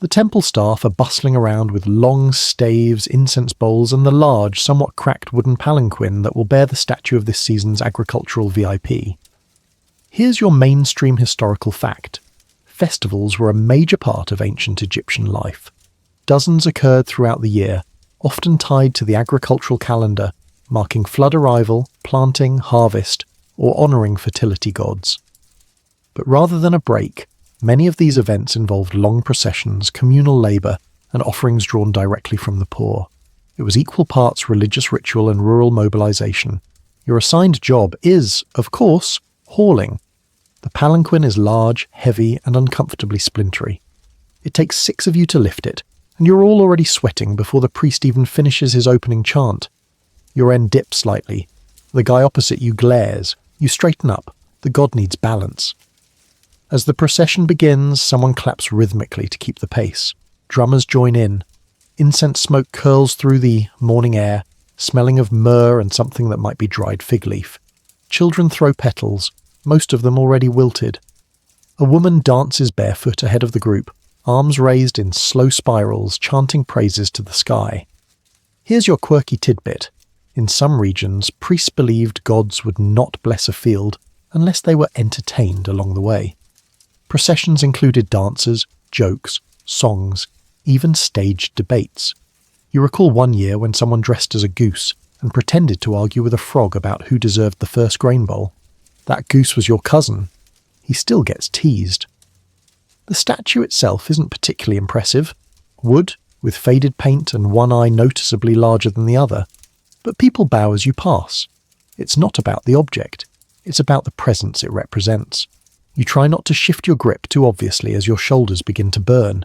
A: The temple staff are bustling around with long staves, incense bowls, and the large, somewhat cracked wooden palanquin that will bear the statue of this season's agricultural VIP. Here's your mainstream historical fact. Festivals were a major part of ancient Egyptian life. Dozens occurred throughout the year, often tied to the agricultural calendar, marking flood arrival, planting, harvest, or honouring fertility gods. But rather than a break, many of these events involved long processions, communal labour, and offerings drawn directly from the poor. It was equal parts religious ritual and rural mobilisation. Your assigned job is, of course, hauling. The palanquin is large, heavy, and uncomfortably splintery. It takes 6 of you to lift it, and you're all already sweating before the priest even finishes his opening chant. Your end dips slightly. The guy opposite you glares. You straighten up. The god needs balance. As the procession begins, someone claps rhythmically to keep the pace. Drummers join in. Incense smoke curls through the morning air, smelling of myrrh and something that might be dried fig leaf. Children throw petals, most of them already wilted. A woman dances barefoot ahead of the group, arms raised in slow spirals, chanting praises to the sky. Here's your quirky tidbit. In some regions, priests believed gods would not bless a field unless they were entertained along the way. Processions included dances, jokes, songs, even staged debates. You recall one year when someone dressed as a goose and pretended to argue with a frog about who deserved the first grain bowl. That goose was your cousin. He still gets teased. The statue itself isn't particularly impressive. Wood, with faded paint and one eye noticeably larger than the other. But people bow as you pass. It's not about the object. It's about the presence it represents. You try not to shift your grip too obviously as your shoulders begin to burn.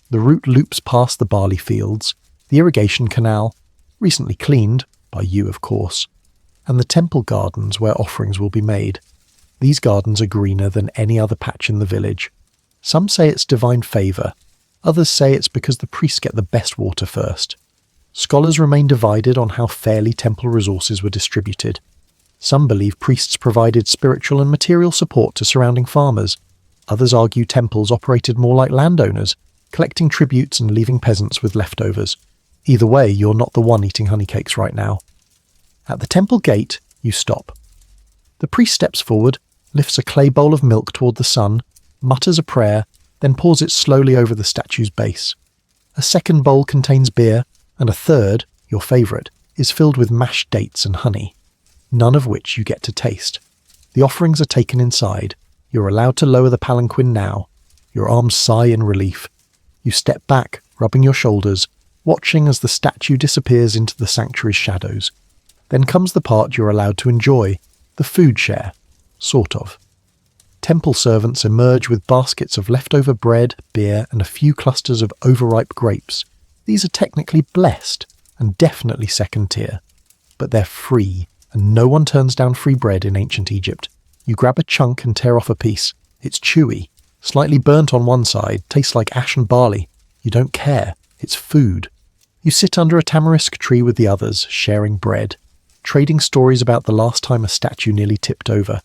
A: The route loops past the barley fields, the irrigation canal, recently cleaned, by you of course, and the temple gardens where offerings will be made. These gardens are greener than any other patch in the village. Some say it's divine favour, others say it's because the priests get the best water first. Scholars remain divided on how fairly temple resources were distributed. Some believe priests provided spiritual and material support to surrounding farmers. Others argue temples operated more like landowners, collecting tributes and leaving peasants with leftovers. Either way, you're not the one eating honeycakes right now. At the temple gate, you stop. The priest steps forward, lifts a clay bowl of milk toward the sun, mutters a prayer, then pours it slowly over the statue's base. A second bowl contains beer, and a third, your favourite, is filled with mashed dates and honey, none of which you get to taste. The offerings are taken inside. You're allowed to lower the palanquin now. Your arms sigh in relief. You step back, rubbing your shoulders, watching as the statue disappears into the sanctuary's shadows. Then comes the part you're allowed to enjoy, the food share, sort of. Temple servants emerge with baskets of leftover bread, beer, and a few clusters of overripe grapes. These are technically blessed, and definitely second tier. But they're free, and no one turns down free bread in ancient Egypt. You grab a chunk and tear off a piece. It's chewy, slightly burnt on one side, tastes like ash and barley. You don't care. It's food. You sit under a tamarisk tree with the others, sharing bread, trading stories about the last time a statue nearly tipped over.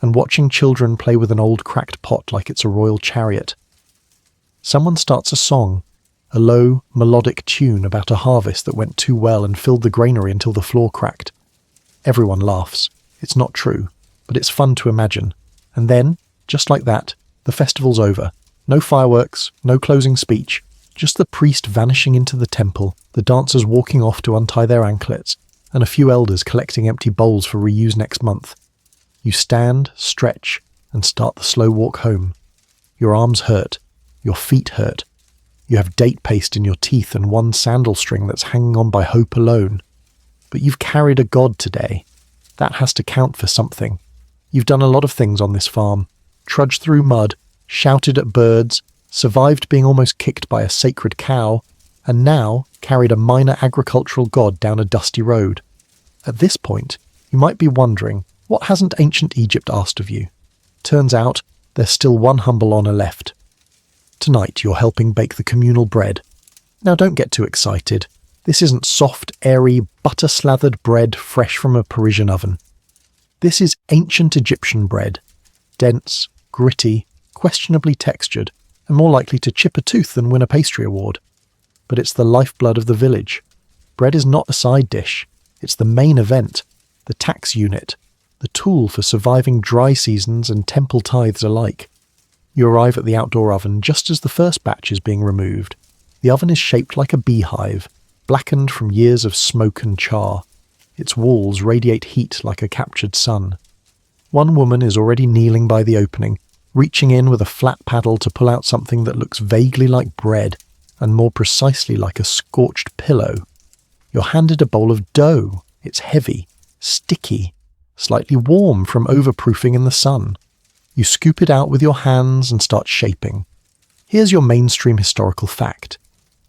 A: and watching children play with an old cracked pot like it's a royal chariot. Someone starts a song, a low, melodic tune about a harvest that went too well and filled the granary until the floor cracked. Everyone laughs. It's not true, but it's fun to imagine. And then, just like that, the festival's over. No fireworks, no closing speech, just the priest vanishing into the temple, the dancers walking off to untie their anklets, and a few elders collecting empty bowls for reuse next month. You stand, stretch, and start the slow walk home. Your arms hurt, your feet hurt. You have date paste in your teeth and one sandal string that's hanging on by hope alone. But you've carried a god today. That has to count for something. You've done a lot of things on this farm. Trudged through mud, shouted at birds, survived being almost kicked by a sacred cow, and now carried a minor agricultural god down a dusty road. At this point, you might be wondering, what hasn't ancient Egypt asked of you? Turns out, there's still one humble honour left. Tonight you're helping bake the communal bread. Now don't get too excited. This isn't soft, airy, butter-slathered bread fresh from a Parisian oven. This is ancient Egyptian bread. Dense, gritty, questionably textured, and more likely to chip a tooth than win a pastry award. But it's the lifeblood of the village. Bread is not a side dish. It's the main event, the tax unit, the tool for surviving dry seasons and temple tithes alike. You arrive at the outdoor oven just as the first batch is being removed. The oven is shaped like a beehive, blackened from years of smoke and char. Its walls radiate heat like a captured sun. One woman is already kneeling by the opening, reaching in with a flat paddle to pull out something that looks vaguely like bread, and more precisely like a scorched pillow. You're handed a bowl of dough. It's heavy, sticky, slightly warm from overproofing in the sun. You scoop it out with your hands and start shaping. Here's your mainstream historical fact.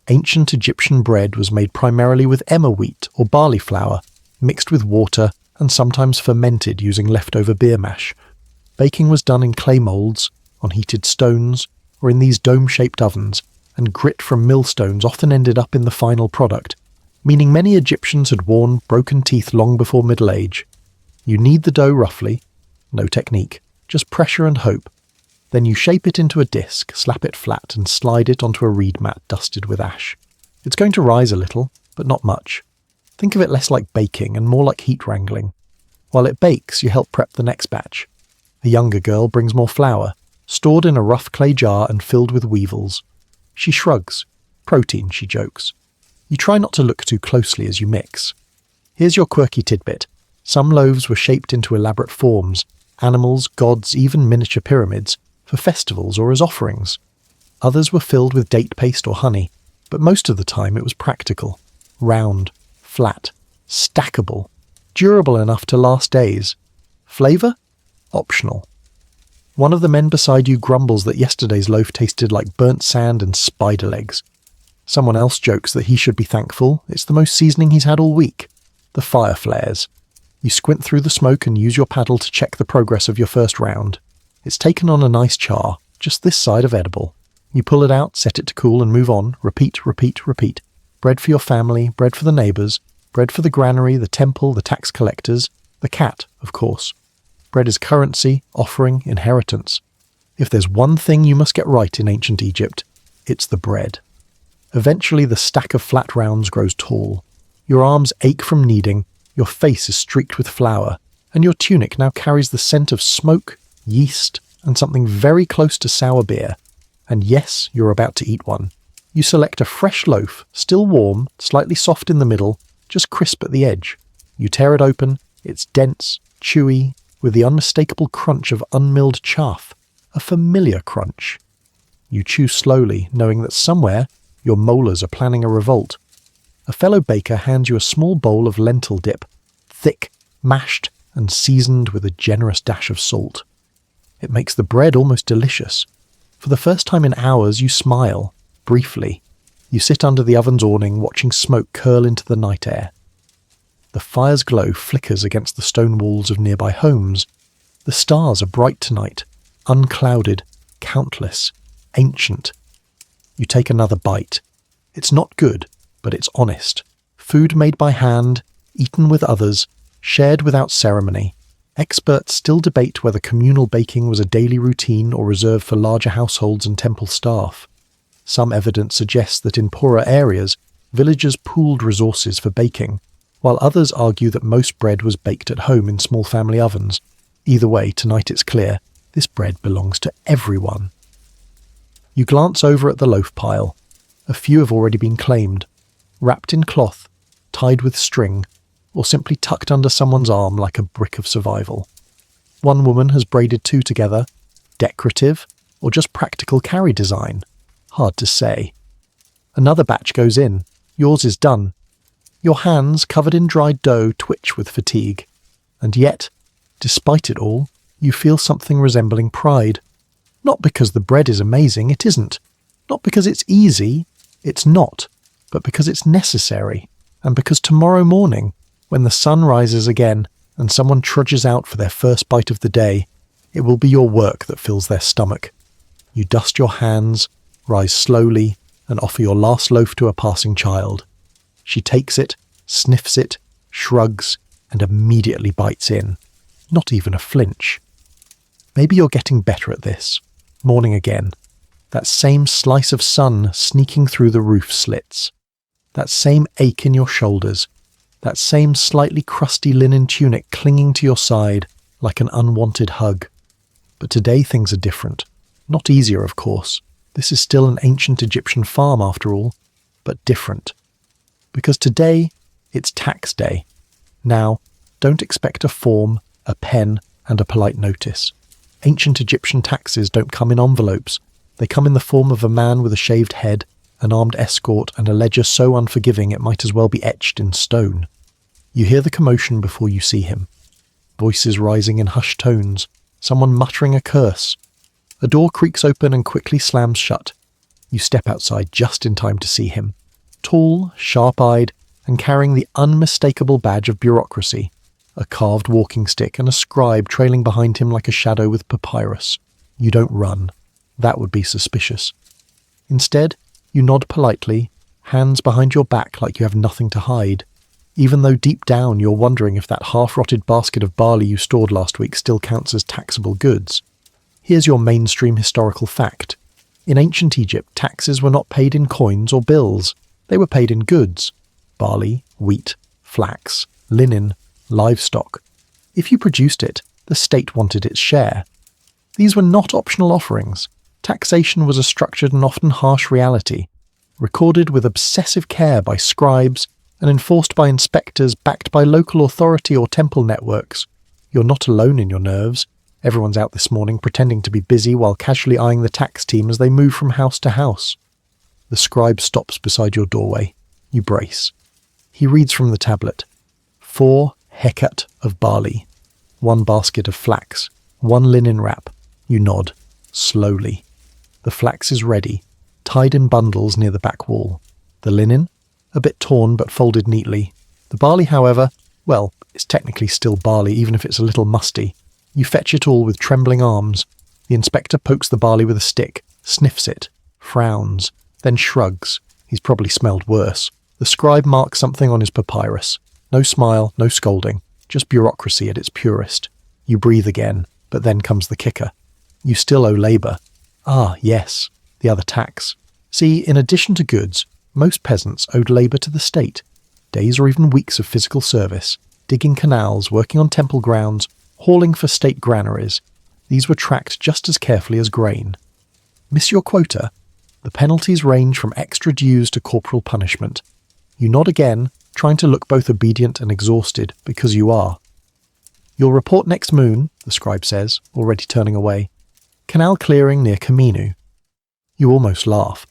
A: Ancient Egyptian bread was made primarily with emmer wheat or barley flour, mixed with water and sometimes fermented using leftover beer mash. Baking was done in clay moulds, on heated stones, or in these dome-shaped ovens, and grit from millstones often ended up in the final product, meaning many Egyptians had worn broken teeth long before middle age. You knead the dough roughly, no technique, just pressure and hope. Then you shape it into a disc, slap it flat, and slide it onto a reed mat dusted with ash. It's going to rise a little, but not much. Think of it less like baking and more like heat wrangling. While it bakes, you help prep the next batch. A younger girl brings more flour, stored in a rough clay jar and filled with weevils. She shrugs. Protein, she jokes. You try not to look too closely as you mix. Here's your quirky tidbit. Some loaves were shaped into elaborate forms, animals, gods, even miniature pyramids, for festivals or as offerings. Others were filled with date paste or honey, but most of the time it was practical. Round, flat, stackable, durable enough to last days. Flavour? Optional. One of the men beside you grumbles that yesterday's loaf tasted like burnt sand and spider legs. Someone else jokes that he should be thankful. It's the most seasoning he's had all week. The fire flares. You squint through the smoke and use your paddle to check the progress of your first round. It's taken on a nice char, just this side of edible. You pull it out, set it to cool and move on. Repeat, repeat, repeat. Bread for your family, bread for the neighbours, bread for the granary, the temple, the tax collectors, the cat, of course. Bread is currency, offering, inheritance. If there's one thing you must get right in ancient Egypt, it's the bread. Eventually the stack of flat rounds grows tall. Your arms ache from kneading, your face is streaked with flour, and your tunic now carries the scent of smoke, yeast, and something very close to sour beer. And yes, you're about to eat one. You select a fresh loaf, still warm, slightly soft in the middle, just crisp at the edge. You tear it open, it's dense, chewy, with the unmistakable crunch of unmilled chaff, a familiar crunch. You chew slowly, knowing that somewhere your molars are planning a revolt. A fellow baker hands you a small bowl of lentil dip, thick, mashed, and seasoned with a generous dash of salt. It makes the bread almost delicious. For the first time in hours, you smile, briefly. You sit under the oven's awning, watching smoke curl into the night air. The fire's glow flickers against the stone walls of nearby homes. The stars are bright tonight, unclouded, countless, ancient. You take another bite. It's not good, but it's honest. Food made by hand, eaten with others, shared without ceremony. Experts still debate whether communal baking was a daily routine or reserved for larger households and temple staff. Some evidence suggests that in poorer areas, villagers pooled resources for baking, while others argue that most bread was baked at home in small family ovens. Either way, tonight it's clear, this bread belongs to everyone. You glance over at the loaf pile. A few have already been claimed, wrapped in cloth, tied with string, or simply tucked under someone's arm like a brick of survival. One woman has braided two together, decorative, or just practical carry design. Hard to say. Another batch goes in. Yours is done. Your hands, covered in dried dough, twitch with fatigue. And yet, despite it all, you feel something resembling pride. Not because the bread is amazing, it isn't. Not because it's easy, it's not. But because it's necessary. And because tomorrow morning, when the sun rises again and someone trudges out for their first bite of the day, it will be your work that fills their stomach. You dust your hands, rise slowly, and offer your last loaf to a passing child. She takes it, sniffs it, shrugs, and immediately bites in. Not even a flinch. Maybe you're getting better at this. Morning again. That same slice of sun sneaking through the roof slits. That same ache in your shoulders. That same slightly crusty linen tunic clinging to your side like an unwanted hug. But today things are different. Not easier, of course. This is still an ancient Egyptian farm after all, but different. Because today, it's tax day. Now, don't expect a form, a pen, and a polite notice. Ancient Egyptian taxes don't come in envelopes. They come in the form of a man with a shaved head, an armed escort, and a ledger so unforgiving it might as well be etched in stone. You hear the commotion before you see him. Voices rising in hushed tones, someone muttering a curse. A door creaks open and quickly slams shut. You step outside just in time to see him. Tall, sharp-eyed, and carrying the unmistakable badge of bureaucracy, a carved walking stick and a scribe trailing behind him like a shadow with papyrus. You don't run. That would be suspicious. Instead, you nod politely, hands behind your back like you have nothing to hide, even though deep down you're wondering if that half-rotted basket of barley you stored last week still counts as taxable goods. Here's your mainstream historical fact. In ancient Egypt, taxes were not paid in coins or bills. They were paid in goods. Barley, wheat, flax, linen, livestock. If you produced it, the state wanted its share. These were not optional offerings. Taxation was a structured and often harsh reality, recorded with obsessive care by scribes and enforced by inspectors backed by local authority or temple networks. You're not alone in your nerves. Everyone's out this morning pretending to be busy while casually eyeing the tax team as they move from house to house. The scribe stops beside your doorway. You brace. He reads from the tablet. 4 hecat of barley, 1 basket of flax, 1 linen wrap. You nod, slowly. The flax is ready, tied in bundles near the back wall. The linen? A bit torn but folded neatly. The barley, however, well, it's technically still barley even if it's a little musty. You fetch it all with trembling arms. The inspector pokes the barley with a stick, sniffs it, frowns, then shrugs. He's probably smelled worse. The scribe marks something on his papyrus. No smile, no scolding, just bureaucracy at its purest. You breathe again, but then comes the kicker. You still owe labour. Ah, yes, the other tax. See, in addition to goods, most peasants owed labour to the state. Days or even weeks of physical service, digging canals, working on temple grounds, hauling for state granaries. These were tracked just as carefully as grain. Miss your quota? The penalties range from extra dues to corporal punishment. You nod again, trying to look both obedient and exhausted, because you are. You'll report next moon, the scribe says, already turning away. Canal clearing near Kaminu. You almost laugh.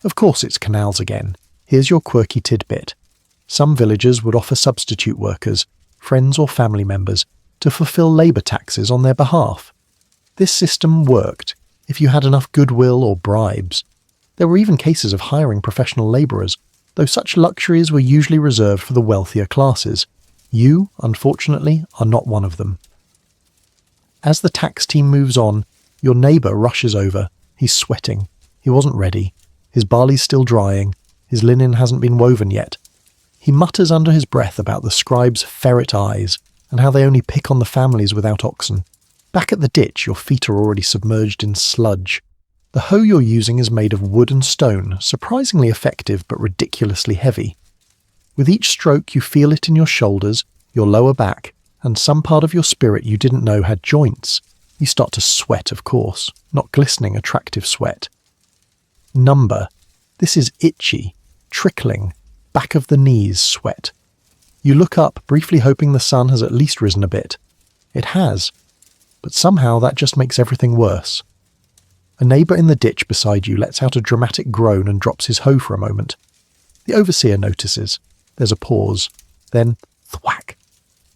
A: Of course it's canals again. Here's your quirky tidbit. Some villagers would offer substitute workers, friends or family members, to fulfill labour taxes on their behalf. This system worked if you had enough goodwill or bribes. There were even cases of hiring professional labourers, though such luxuries were usually reserved for the wealthier classes. You, unfortunately, are not one of them. As the tax team moves on, your neighbour rushes over. He's sweating. He wasn't ready. His barley's still drying. His linen hasn't been woven yet. He mutters under his breath about the scribe's ferret eyes. and how they only pick on the families without oxen. Back at the ditch, your feet are already submerged in sludge. The hoe you're using is made of wood and stone, surprisingly effective but ridiculously heavy. With each stroke you feel it in your shoulders, your lower back, and some part of your spirit you didn't know had joints. You start to sweat, of course, not glistening, attractive sweat. Number. This is itchy, trickling, back of the knees sweat. You look up, briefly hoping the sun has at least risen a bit. It has. But somehow that just makes everything worse. A neighbour in the ditch beside you lets out a dramatic groan and drops his hoe for a moment. The overseer notices. There's a pause. Then, thwack.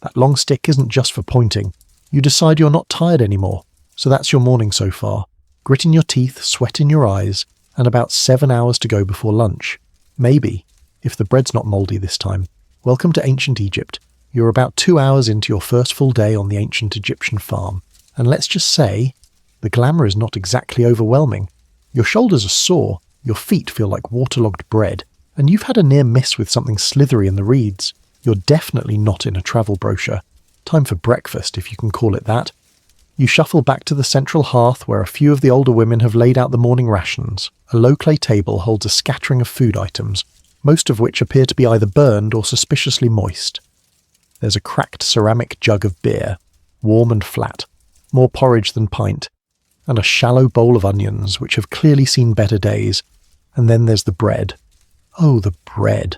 A: That long stick isn't just for pointing. You decide you're not tired anymore. So that's your morning so far. Grit in your teeth, sweat in your eyes, and about 7 hours to go before lunch. Maybe, if the bread's not mouldy this time. Welcome to ancient Egypt. You're about 2 hours into your first full day on the ancient Egyptian farm. And let's just say, the glamour is not exactly overwhelming. Your shoulders are sore, your feet feel like waterlogged bread, and you've had a near miss with something slithery in the reeds. You're definitely not in a travel brochure. Time for breakfast, if you can call it that. You shuffle back to the central hearth where a few of the older women have laid out the morning rations. A low clay table holds a scattering of food items, most of which appear to be either burned or suspiciously moist. There's a cracked ceramic jug of beer, warm and flat, more porridge than pint, and a shallow bowl of onions which have clearly seen better days. And then there's the bread. Oh, the bread.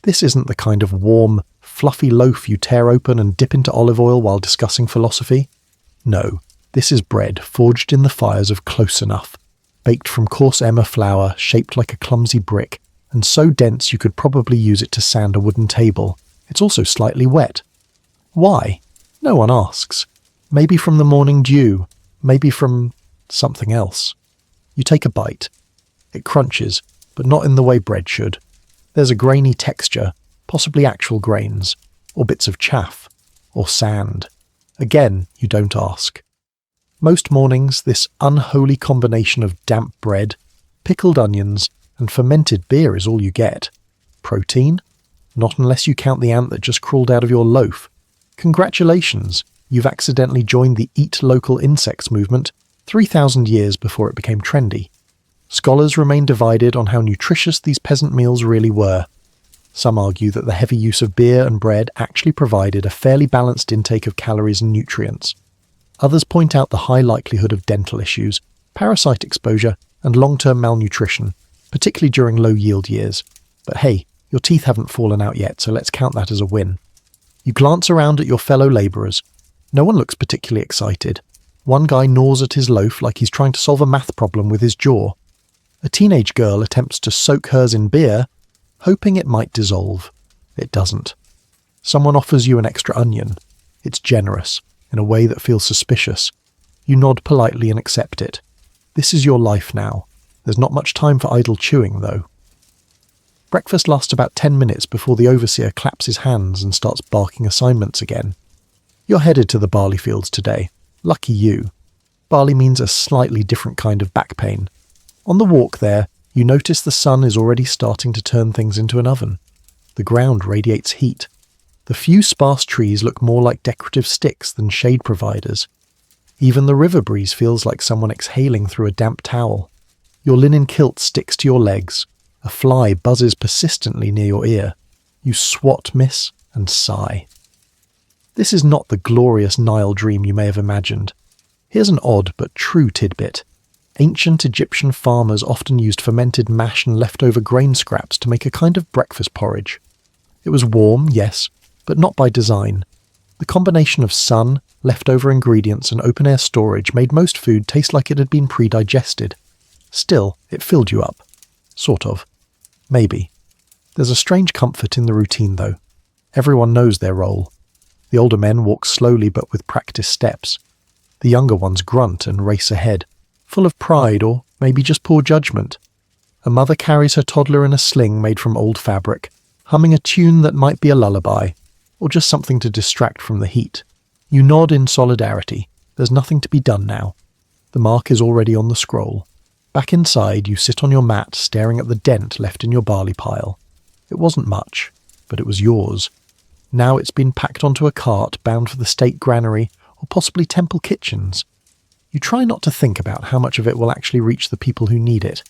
A: This isn't the kind of warm, fluffy loaf you tear open and dip into olive oil while discussing philosophy. No, this is bread forged in the fires of Close Enough, baked from coarse emmer flour shaped like a clumsy brick, and so dense you could probably use it to sand a wooden table. It's also slightly wet. Why? No one asks. Maybe from the morning dew, maybe from something else. You take a bite. It crunches, but not in the way bread should. There's a grainy texture, possibly actual grains, or bits of chaff, or sand. Again, you don't ask. Most mornings, this unholy combination of damp bread, pickled onions, and fermented beer is all you get. Protein? Not unless you count the ant that just crawled out of your loaf. Congratulations, you've accidentally joined the Eat Local Insects movement 3,000 years before it became trendy. Scholars remain divided on how nutritious these peasant meals really were. Some argue that the heavy use of beer and bread actually provided a fairly balanced intake of calories and nutrients. Others point out the high likelihood of dental issues, parasite exposure, and long-term malnutrition, particularly during low-yield years. But hey, your teeth haven't fallen out yet, so let's count that as a win. You glance around at your fellow labourers. No one looks particularly excited. One guy gnaws at his loaf like he's trying to solve a math problem with his jaw. A teenage girl attempts to soak hers in beer, hoping it might dissolve. It doesn't. Someone offers you an extra onion. It's generous, in a way that feels suspicious. You nod politely and accept it. This is your life now. There's not much time for idle chewing, though. Breakfast lasts about 10 minutes before the overseer claps his hands and starts barking assignments again. You're headed to the barley fields today. Lucky you. Barley means a slightly different kind of back pain. On the walk there, you notice the sun is already starting to turn things into an oven. The ground radiates heat. The few sparse trees look more like decorative sticks than shade providers. Even the river breeze feels like someone exhaling through a damp towel. Your linen kilt sticks to your legs. A fly buzzes persistently near your ear. You swat miss and sigh. This is not the glorious Nile dream you may have imagined. Here's an odd but true tidbit. Ancient Egyptian farmers often used fermented mash and leftover grain scraps to make a kind of breakfast porridge. It was warm, yes, but not by design. The combination of sun, leftover ingredients and open-air storage made most food taste like it had been pre-digested. Still, it filled you up. Sort of. Maybe. There's a strange comfort in the routine, though. Everyone knows their role. The older men walk slowly but with practiced steps. The younger ones grunt and race ahead, full of pride or maybe just poor judgment. A mother carries her toddler in a sling made from old fabric, humming a tune that might be a lullaby, or just something to distract from the heat. You nod in solidarity. There's nothing to be done now. The mark is already on the scroll. Back inside, you sit on your mat staring at the dent left in your barley pile. It wasn't much, but it was yours. Now it's been packed onto a cart bound for the state granary or possibly temple kitchens. You try not to think about how much of it will actually reach the people who need it.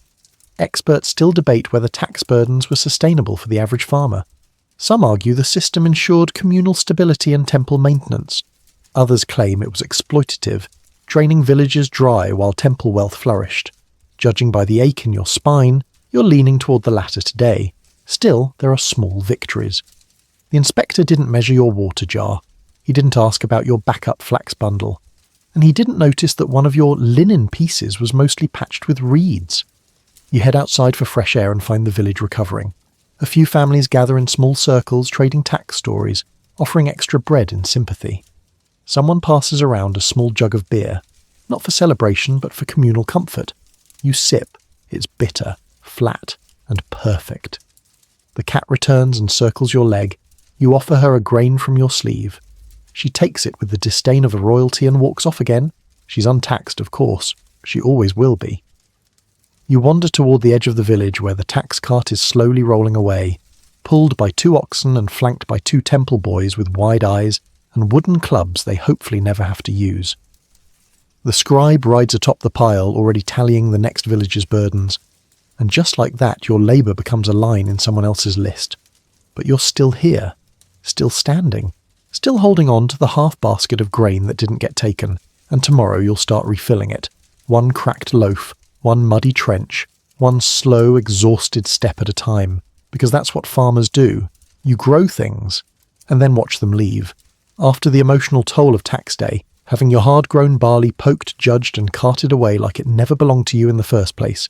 A: Experts still debate whether tax burdens were sustainable for the average farmer. Some argue the system ensured communal stability and temple maintenance. Others claim it was exploitative, draining villages dry while temple wealth flourished. Judging by the ache in your spine, you're leaning toward the latter today. Still, there are small victories. The inspector didn't measure your water jar. He didn't ask about your backup flax bundle. And he didn't notice that one of your linen pieces was mostly patched with reeds. You head outside for fresh air and find the village recovering. A few families gather in small circles trading tax stories, offering extra bread in sympathy. Someone passes around a small jug of beer, not for celebration but for communal comfort. You sip. It's bitter, flat, and perfect. The cat returns and circles your leg. You offer her a grain from your sleeve. She takes it with the disdain of a royalty and walks off again. She's untaxed, of course. She always will be. You wander toward the edge of the village where the tax cart is slowly rolling away, pulled by 2 oxen and flanked by 2 temple boys with wide eyes and wooden clubs they hopefully never have to use. The scribe rides atop the pile, already tallying the next village's burdens. And just like that, your labour becomes a line in someone else's list. But you're still here, still standing, still holding on to the half basket of grain that didn't get taken, and tomorrow you'll start refilling it. One cracked loaf, one muddy trench, one slow, exhausted step at a time, because that's what farmers do. You grow things, and then watch them leave. After the emotional toll of tax day, having your hard-grown barley poked, judged, and carted away like it never belonged to you in the first place,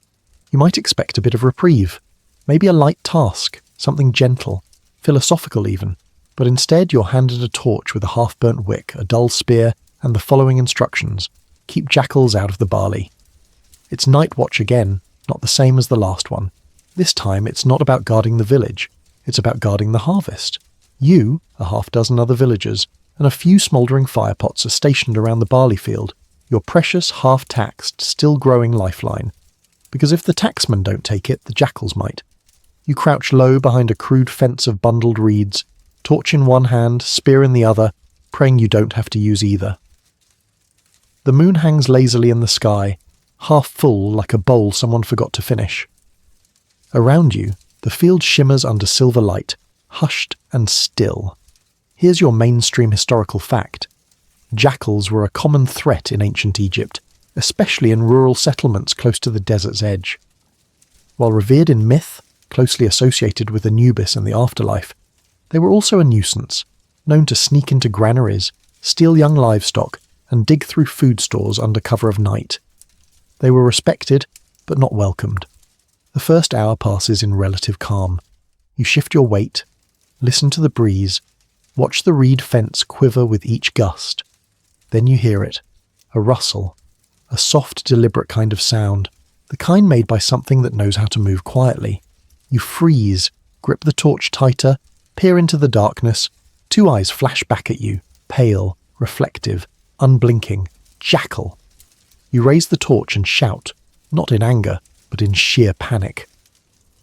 A: you might expect a bit of reprieve. Maybe a light task, something gentle, philosophical even. But instead you're handed a torch with a half-burnt wick, a dull spear, and the following instructions. Keep jackals out of the barley. It's night watch again, not the same as the last one. This time it's not about guarding the village. It's about guarding the harvest. You, a half-dozen other villagers, and a few smouldering firepots are stationed around the barley field, your precious, half-taxed, still-growing lifeline. Because if the taxmen don't take it, the jackals might. You crouch low behind a crude fence of bundled reeds, torch in one hand, spear in the other, praying you don't have to use either. The moon hangs lazily in the sky, half full like a bowl someone forgot to finish. Around you, the field shimmers under silver light, hushed and still. Here's your mainstream historical fact. Jackals were a common threat in ancient Egypt, especially in rural settlements close to the desert's edge. While revered in myth, closely associated with Anubis and the afterlife, they were also a nuisance, known to sneak into granaries, steal young livestock, and dig through food stores under cover of night. They were respected, but not welcomed. The first hour passes in relative calm. You shift your weight, listen to the breeze, watch the reed fence quiver with each gust. Then you hear it, a rustle, a soft, deliberate kind of sound, the kind made by something that knows how to move quietly. You freeze, grip the torch tighter, peer into the darkness. 2 eyes flash back at you, pale, reflective, unblinking. Jackal! You raise the torch and shout, not in anger, but in sheer panic.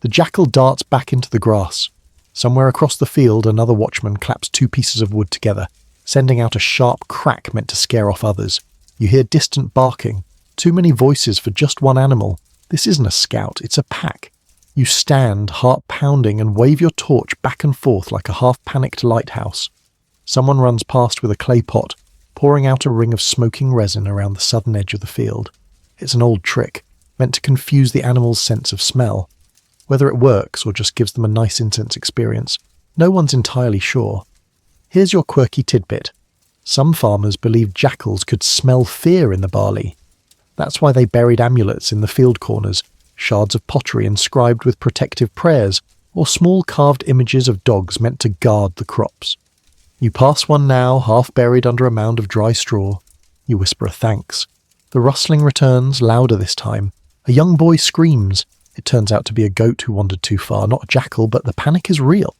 A: The jackal darts back into the grass. Somewhere across the field, another watchman claps 2 pieces of wood together, sending out a sharp crack meant to scare off others. You hear distant barking. Too many voices for just one animal. This isn't a scout, it's a pack. You stand, heart pounding, and wave your torch back and forth like a half-panicked lighthouse. Someone runs past with a clay pot, pouring out a ring of smoking resin around the southern edge of the field. It's an old trick, meant to confuse the animal's sense of smell. Whether it works or just gives them a nice incense experience, no one's entirely sure. Here's your quirky tidbit. Some farmers believed jackals could smell fear in the barley. That's why they buried amulets in the field corners, shards of pottery inscribed with protective prayers, or small carved images of dogs meant to guard the crops. You pass one now, half buried under a mound of dry straw. You whisper a thanks. The rustling returns, louder this time. A young boy screams. It turns out to be a goat who wandered too far, not a jackal, but the panic is real.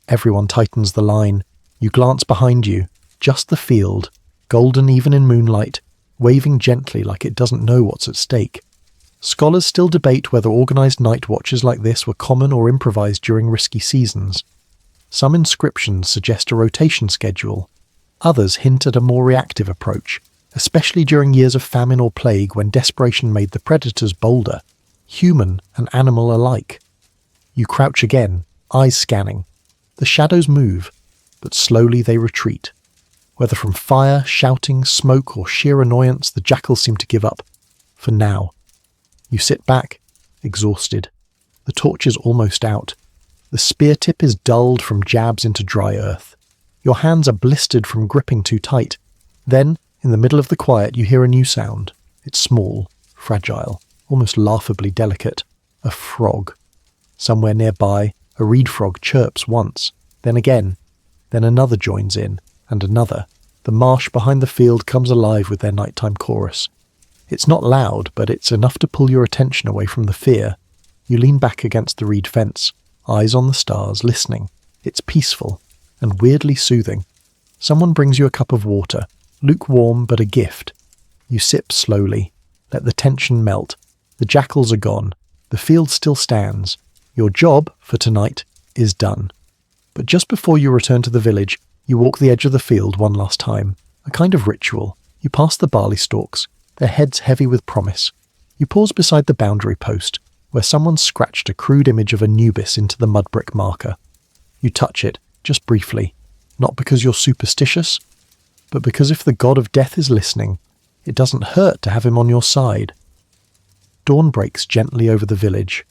A: Everyone tightens the line. You glance behind you. Just the field, golden even in moonlight, waving gently like it doesn't know what's at stake. Scholars still debate whether organised night watches like this were common or improvised during risky seasons. Some inscriptions suggest a rotation schedule. Others hint at a more reactive approach, especially during years of famine or plague when desperation made the predators bolder, human and animal alike. You crouch again, eyes scanning. The shadows move, but slowly they retreat. Whether from fire, shouting, smoke, or sheer annoyance, the jackals seem to give up. For now. You sit back, exhausted. The torch is almost out. The spear tip is dulled from jabs into dry earth. Your hands are blistered from gripping too tight. Then, in the middle of the quiet, you hear a new sound. It's small, fragile, almost laughably delicate. A frog. Somewhere nearby, a reed frog chirps once, then again. Then another joins in, and another. The marsh behind the field comes alive with their nighttime chorus. It's not loud, but it's enough to pull your attention away from the fear. You lean back against the reed fence, eyes on the stars, listening. It's peaceful and weirdly soothing. Someone brings you a cup of water, lukewarm but a gift. You sip slowly, let the tension melt. The jackals are gone. The field still stands. Your job, for tonight, is done. But just before you return to the village, you walk the edge of the field one last time. A kind of ritual. You pass the barley stalks, their heads heavy with promise. You pause beside the boundary post, where someone scratched a crude image of Anubis into the mud brick marker. You touch it, just briefly, not because you're superstitious, but because if the god of death is listening, it doesn't hurt to have him on your side. Dawn breaks gently over the village.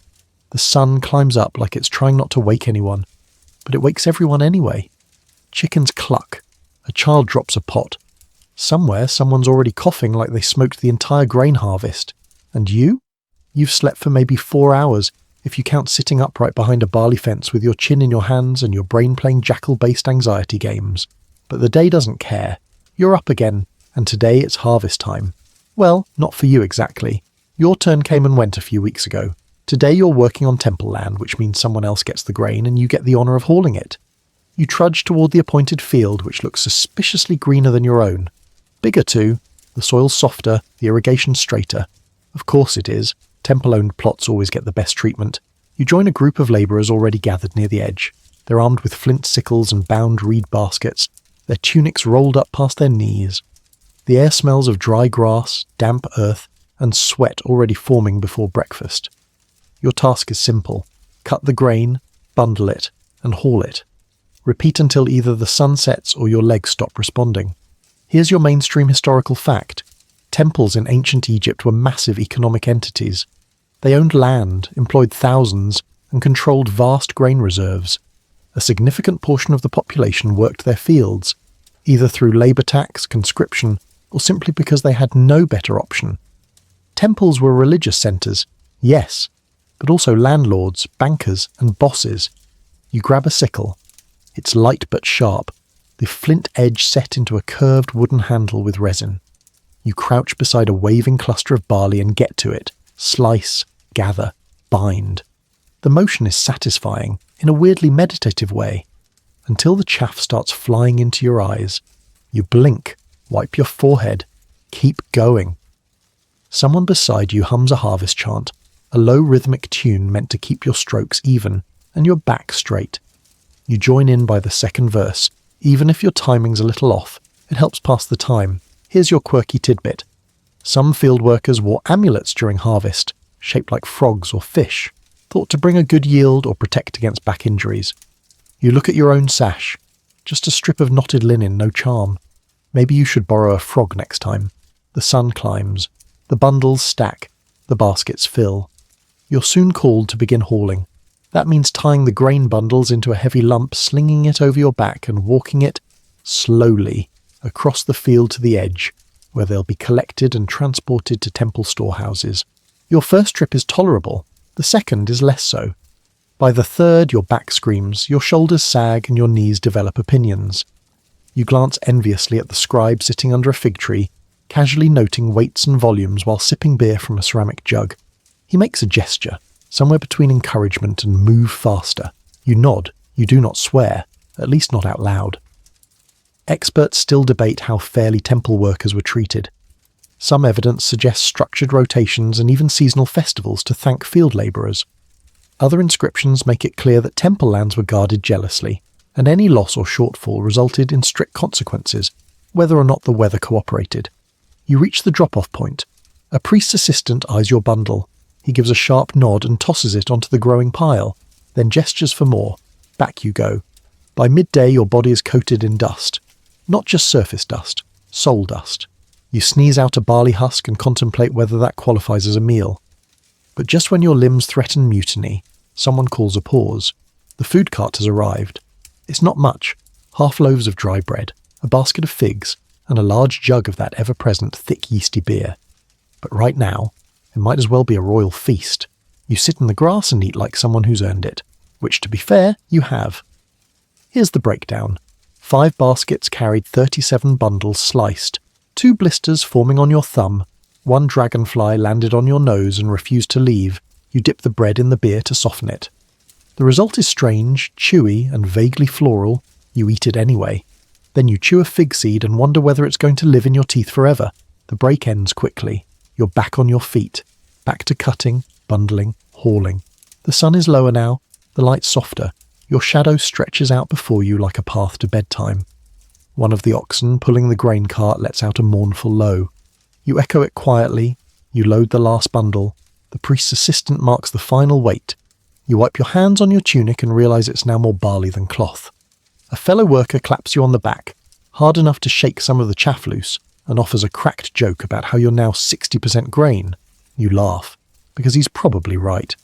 A: The sun climbs up like it's trying not to wake anyone, but it wakes everyone anyway. Chickens cluck. A child drops a pot. Somewhere, someone's already coughing like they smoked the entire grain harvest. And you? You've slept for maybe 4 hours, if you count sitting upright behind a barley fence with your chin in your hands and your brain playing jackal-based anxiety games. But the day doesn't care. You're up again, and today it's harvest time. Well, not for you exactly. Your turn came and went a few weeks ago. Today you're working on temple land, which means someone else gets the grain and you get the honour of hauling it. You trudge toward the appointed field, which looks suspiciously greener than your own. Bigger too. The soil's softer, the irrigation straighter. Of course it is. Temple-owned plots always get the best treatment. You join a group of labourers already gathered near the edge. They're armed with flint sickles and bound reed baskets, their tunics rolled up past their knees. The air smells of dry grass, damp earth, and sweat already forming before breakfast. Your task is simple. Cut the grain, bundle it, and haul it. Repeat until either the sun sets or your legs stop responding. Here's your mainstream historical fact. Temples in ancient Egypt were massive economic entities. They owned land, employed thousands, and controlled vast grain reserves. A significant portion of the population worked their fields, either through labour tax, conscription, or simply because they had no better option. Temples were religious centres, yes, but also landlords, bankers, and bosses. You grab a sickle. It's light but sharp, the flint edge set into a curved wooden handle with resin. You crouch beside a waving cluster of barley and get to it. Slice, gather, bind. The motion is satisfying, in a weirdly meditative way, until the chaff starts flying into your eyes. You blink, wipe your forehead, keep going. Someone beside you hums a harvest chant, a low rhythmic tune meant to keep your strokes even, and your back straight. You join in by the second verse, even if your timing's a little off. It helps pass the time. Here's your quirky tidbit. Some field workers wore amulets during harvest, shaped like frogs or fish, thought to bring a good yield or protect against back injuries. You look at your own sash. Just a strip of knotted linen, no charm. Maybe you should borrow a frog next time. The sun climbs. The bundles stack. The baskets fill. You're soon called to begin hauling. That means tying the grain bundles into a heavy lump, slinging it over your back and walking it slowly across the field to the edge, where they'll be collected and transported to temple storehouses. Your first trip is tolerable. The second is less so. By the third, your back screams, your shoulders sag, and your knees develop opinions. You glance enviously at the scribe sitting under a fig tree, casually noting weights and volumes while sipping beer from a ceramic jug. He makes a gesture, somewhere between encouragement and move faster. You nod. You do not swear, at least not out loud. Experts still debate how fairly temple workers were treated. Some evidence suggests structured rotations and even seasonal festivals to thank field labourers. Other inscriptions make it clear that temple lands were guarded jealously, and any loss or shortfall resulted in strict consequences, whether or not the weather cooperated. You reach the drop-off point. A priest's assistant eyes your bundle. He gives a sharp nod and tosses it onto the growing pile, then gestures for more. Back you go. By midday your body is coated in dust. Not just surface dust, soul dust. You sneeze out a barley husk and contemplate whether that qualifies as a meal. But just when your limbs threaten mutiny, someone calls a pause. The food cart has arrived. It's not much. Half loaves of dry bread, a basket of figs, and a large jug of that ever-present thick yeasty beer. But right now, it might as well be a royal feast. You sit in the grass and eat like someone who's earned it, which, to be fair, you have. Here's the breakdown. 5 baskets carried 37 bundles sliced, 2 blisters forming on your thumb, 1 dragonfly landed on your nose and refused to leave. You dip the bread in the beer to soften it. The result is strange, chewy, and vaguely floral. You eat it anyway. Then you chew a fig seed and wonder whether it's going to live in your teeth forever. The break ends quickly. You're back on your feet, back to cutting, bundling, hauling. The sun is lower now, the light softer. Your shadow stretches out before you like a path to bedtime. One of the oxen pulling the grain cart lets out a mournful low. You echo it quietly. You load the last bundle. The priest's assistant marks the final weight. You wipe your hands on your tunic and realise it's now more barley than cloth. A fellow worker claps you on the back, hard enough to shake some of the chaff loose, and offers a cracked joke about how you're now 60% grain. You laugh, because he's probably right.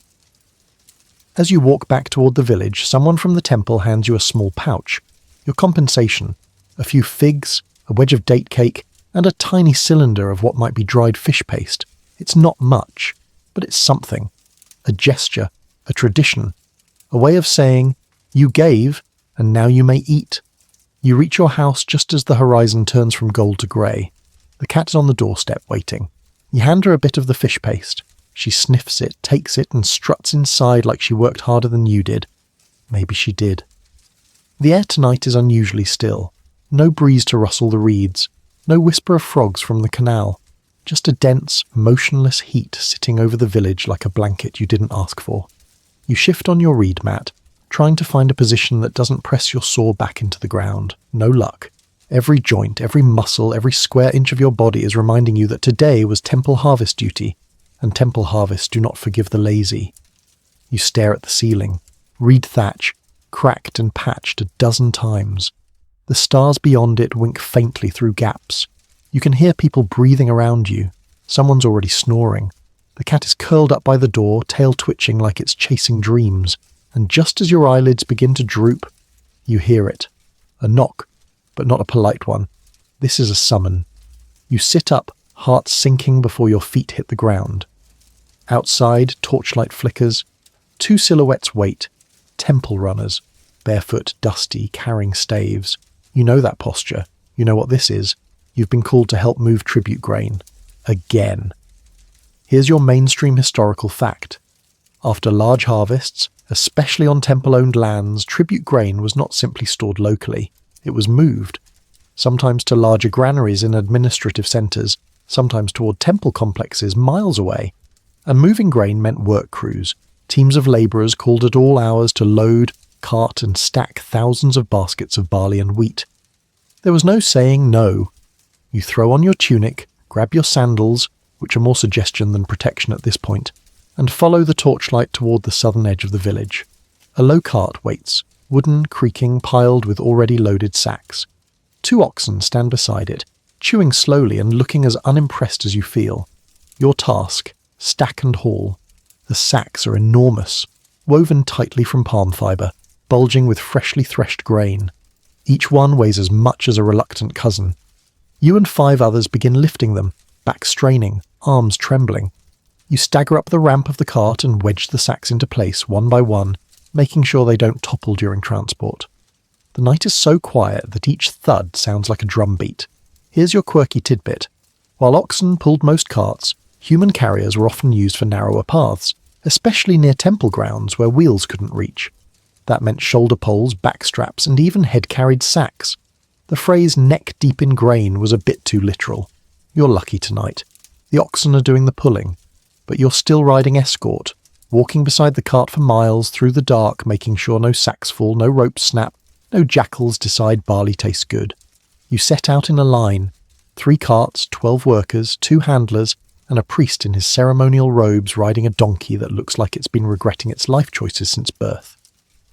A: As you walk back toward the village, someone from the temple hands you a small pouch. Your compensation: a few figs, a wedge of date cake, and a tiny cylinder of what might be dried fish paste. It's not much, but it's something. A gesture, a tradition, a way of saying, you gave, and now you may eat. You reach your house just as the horizon turns from gold to grey. The cat is on the doorstep waiting. You hand her a bit of the fish paste. She sniffs it, takes it, and struts inside like she worked harder than you did. Maybe she did. The air tonight is unusually still. No breeze to rustle the reeds. No whisper of frogs from the canal. Just a dense, motionless heat sitting over the village like a blanket you didn't ask for. You shift on your reed mat, trying to find a position that doesn't press your saw back into the ground. No luck. Every joint, every muscle, every square inch of your body is reminding you that today was temple harvest duty, and temple harvests do not forgive the lazy. You stare at the ceiling. Reed thatch, cracked and patched a dozen times. The stars beyond it wink faintly through gaps. You can hear people breathing around you. Someone's already snoring. The cat is curled up by the door, tail twitching like it's chasing dreams. And just as your eyelids begin to droop, you hear it. A knock, but not a polite one. This is a summon. You sit up, heart sinking before your feet hit the ground. Outside, torchlight flickers. 2 silhouettes wait. Temple runners. Barefoot, dusty, carrying staves. You know that posture. You know what this is. You've been called to help move tribute grain. Again. Here's your mainstream historical fact. After large harvests, especially on temple-owned lands, tribute grain was not simply stored locally. It was moved. Sometimes to larger granaries in administrative centres, sometimes toward temple complexes miles away. And moving grain meant work crews, teams of labourers called at all hours to load, cart and stack thousands of baskets of barley and wheat. There was no saying no. You throw on your tunic, grab your sandals, which are more suggestion than protection at this point, and follow the torchlight toward the southern edge of the village. A low cart waits, wooden, creaking, piled with already loaded sacks. 2 oxen stand beside it, chewing slowly and looking as unimpressed as you feel. Your task: stack and haul. The sacks are enormous, woven tightly from palm fibre, bulging with freshly threshed grain. Each one weighs as much as a reluctant cousin. You and 5 others begin lifting them, back straining, arms trembling. You stagger up the ramp of the cart and wedge the sacks into place one by one, making sure they don't topple during transport. The night is so quiet that each thud sounds like a drum beat. Here's your quirky tidbit. While oxen pulled most carts, human carriers were often used for narrower paths, especially near temple grounds where wheels couldn't reach. That meant shoulder poles, back straps, and even head-carried sacks. The phrase neck-deep in grain was a bit too literal. You're lucky tonight. The oxen are doing the pulling, but you're still riding escort, walking beside the cart for miles through the dark, making sure no sacks fall, no ropes snap, No jackals decide barley tastes good. You set out in a line, 3 carts, 12 workers, 2 handlers, and a priest in his ceremonial robes riding a donkey that looks like it's been regretting its life choices since birth.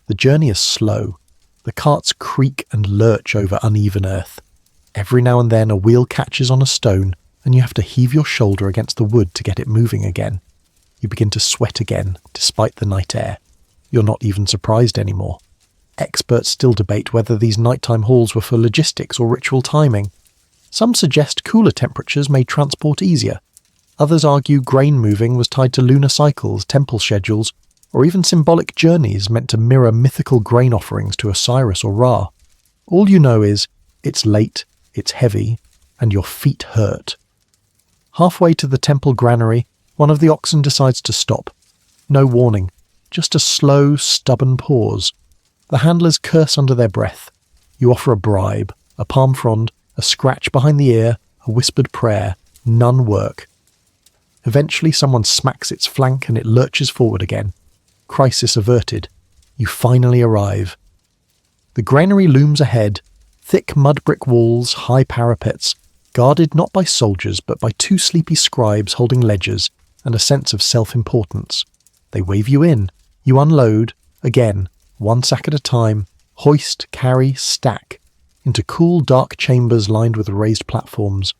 A: The journey is slow. The carts creak and lurch over uneven earth. Every now and then a wheel catches on a stone, and you have to heave your shoulder against the wood to get it moving again. You begin to sweat again, despite the night air. You're not even surprised anymore. Experts still debate whether these nighttime hauls were for logistics or ritual timing. Some suggest cooler temperatures made transport easier. Others argue grain moving was tied to lunar cycles, temple schedules, or even symbolic journeys meant to mirror mythical grain offerings to Osiris or Ra. All you know is, it's late, it's heavy, and your feet hurt. Halfway to the temple granary, one of the oxen decides to stop. No warning, just a slow, stubborn pause. The handlers curse under their breath. You offer a bribe, a palm frond, a scratch behind the ear, a whispered prayer. None work. Eventually someone smacks its flank and it lurches forward again. Crisis averted. You finally arrive. The granary looms ahead. Thick mud brick walls, high parapets, guarded not by soldiers but by 2 sleepy scribes holding ledgers and a sense of self-importance. They wave you in. You unload, again, 1 sack at a time, hoist, carry, stack, into cool, dark chambers lined with raised platforms.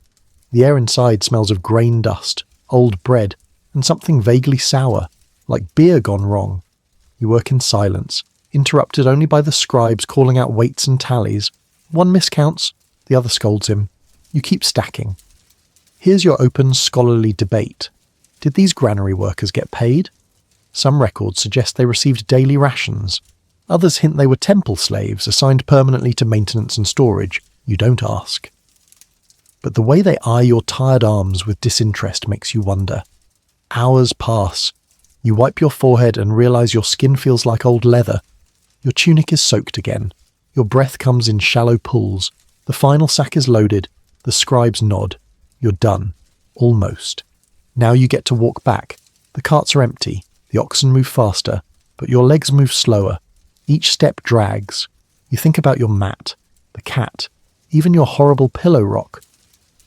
A: The air inside smells of grain dust, old bread, and something vaguely sour, like beer gone wrong. You work in silence, interrupted only by the scribes calling out weights and tallies. One miscounts, the other scolds him. You keep stacking. Here's your open, scholarly debate. Did these granary workers get paid? Some records suggest they received daily rations. Others hint they were temple slaves assigned permanently to maintenance and storage. You don't ask. But the way they eye your tired arms with disinterest makes you wonder. Hours pass. You wipe your forehead and realise your skin feels like old leather. Your tunic is soaked again. Your breath comes in shallow pulls. The final sack is loaded. The scribes nod. You're done. Almost. Now you get to walk back. The carts are empty. The oxen move faster, but your legs move slower. Each step drags. You think about your mat, the cat, even your horrible pillow rock.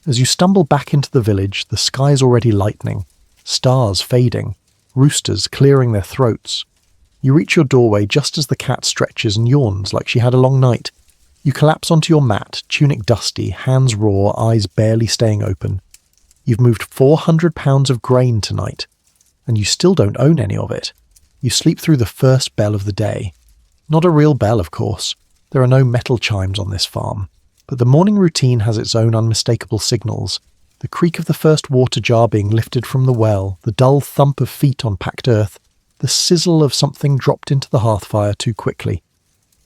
A: As you stumble back into the village, the sky's already lightening, stars fading, roosters clearing their throats. You reach your doorway just as the cat stretches and yawns like she had a long night. You collapse onto your mat, tunic dusty, hands raw, eyes barely staying open. You've moved 400 pounds of grain tonight, and you still don't own any of it. You sleep through the first bell of the day. Not a real bell, of course. There are no metal chimes on this farm. But the morning routine has its own unmistakable signals. The creak of the first water jar being lifted from the well, the dull thump of feet on packed earth, the sizzle of something dropped into the hearthfire too quickly.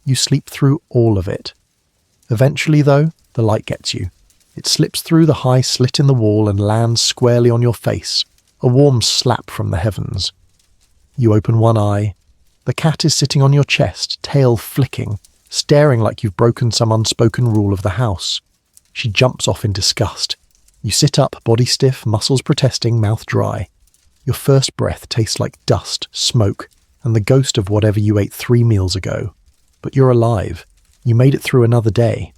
A: You sleep through all of it. Eventually, though, the light gets you. It slips through the high slit in the wall and lands squarely on your face, a warm slap from the heavens. You open one eye. The cat is sitting on your chest, tail flicking, staring like you've broken some unspoken rule of the house. She jumps off in disgust. You sit up, body stiff, muscles protesting, mouth dry. Your first breath tastes like dust, smoke, and the ghost of whatever you ate 3 meals ago. But you're alive. You made it through another day.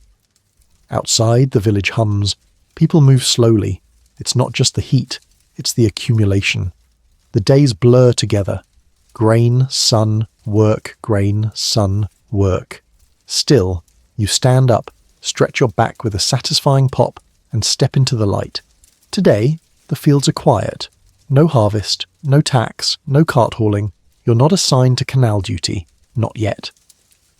A: Outside, the village hums. People move slowly. It's not just the heat, it's the accumulation. The days blur together. Grain, sun, work, grain, sun, work. Still, you stand up, stretch your back with a satisfying pop, and step into the light. Today, the fields are quiet. No harvest, no tax, no cart hauling. You're not assigned to canal duty. Not yet.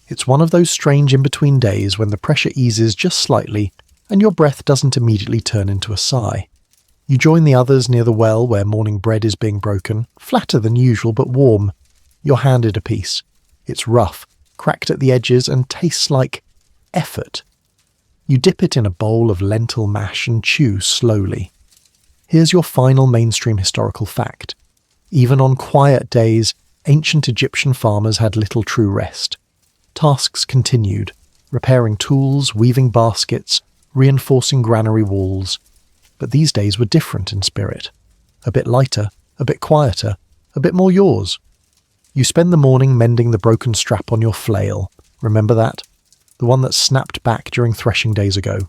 A: It's one of those strange in-between days when the pressure eases just slightly, and your breath doesn't immediately turn into a sigh. You join the others near the well where morning bread is being broken, flatter than usual but warm. You're handed a piece. It's rough, cracked at the edges, and tastes like effort. You dip it in a bowl of lentil mash and chew slowly. Here's your final mainstream historical fact. Even on quiet days, ancient Egyptian farmers had little true rest. Tasks continued, repairing tools, weaving baskets, reinforcing granary walls. But these days were different in spirit. A bit lighter, a bit quieter, a bit more yours. You spend the morning mending the broken strap on your flail. Remember that? the one that snapped back during threshing days ago.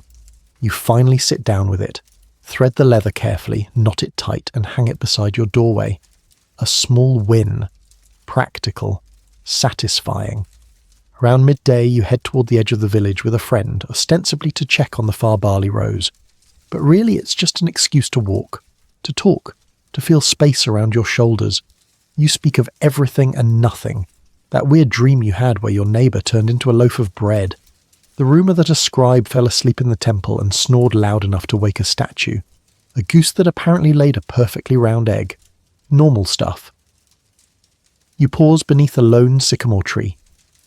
A: You finally sit down with it, thread the leather carefully, knot it tight, and hang it beside your doorway. A small win. Practical. Satisfying. Around midday, you head toward the edge of the village with a friend, ostensibly to check on the far barley rows. But really it's just an excuse to walk, to talk, to feel space around your shoulders. You speak of everything and nothing. That weird dream you had where your neighbour turned into a loaf of bread. The rumour that a scribe fell asleep in the temple and snored loud enough to wake a statue. A goose that apparently laid a perfectly round egg. Normal stuff. You pause beneath a lone sycamore tree.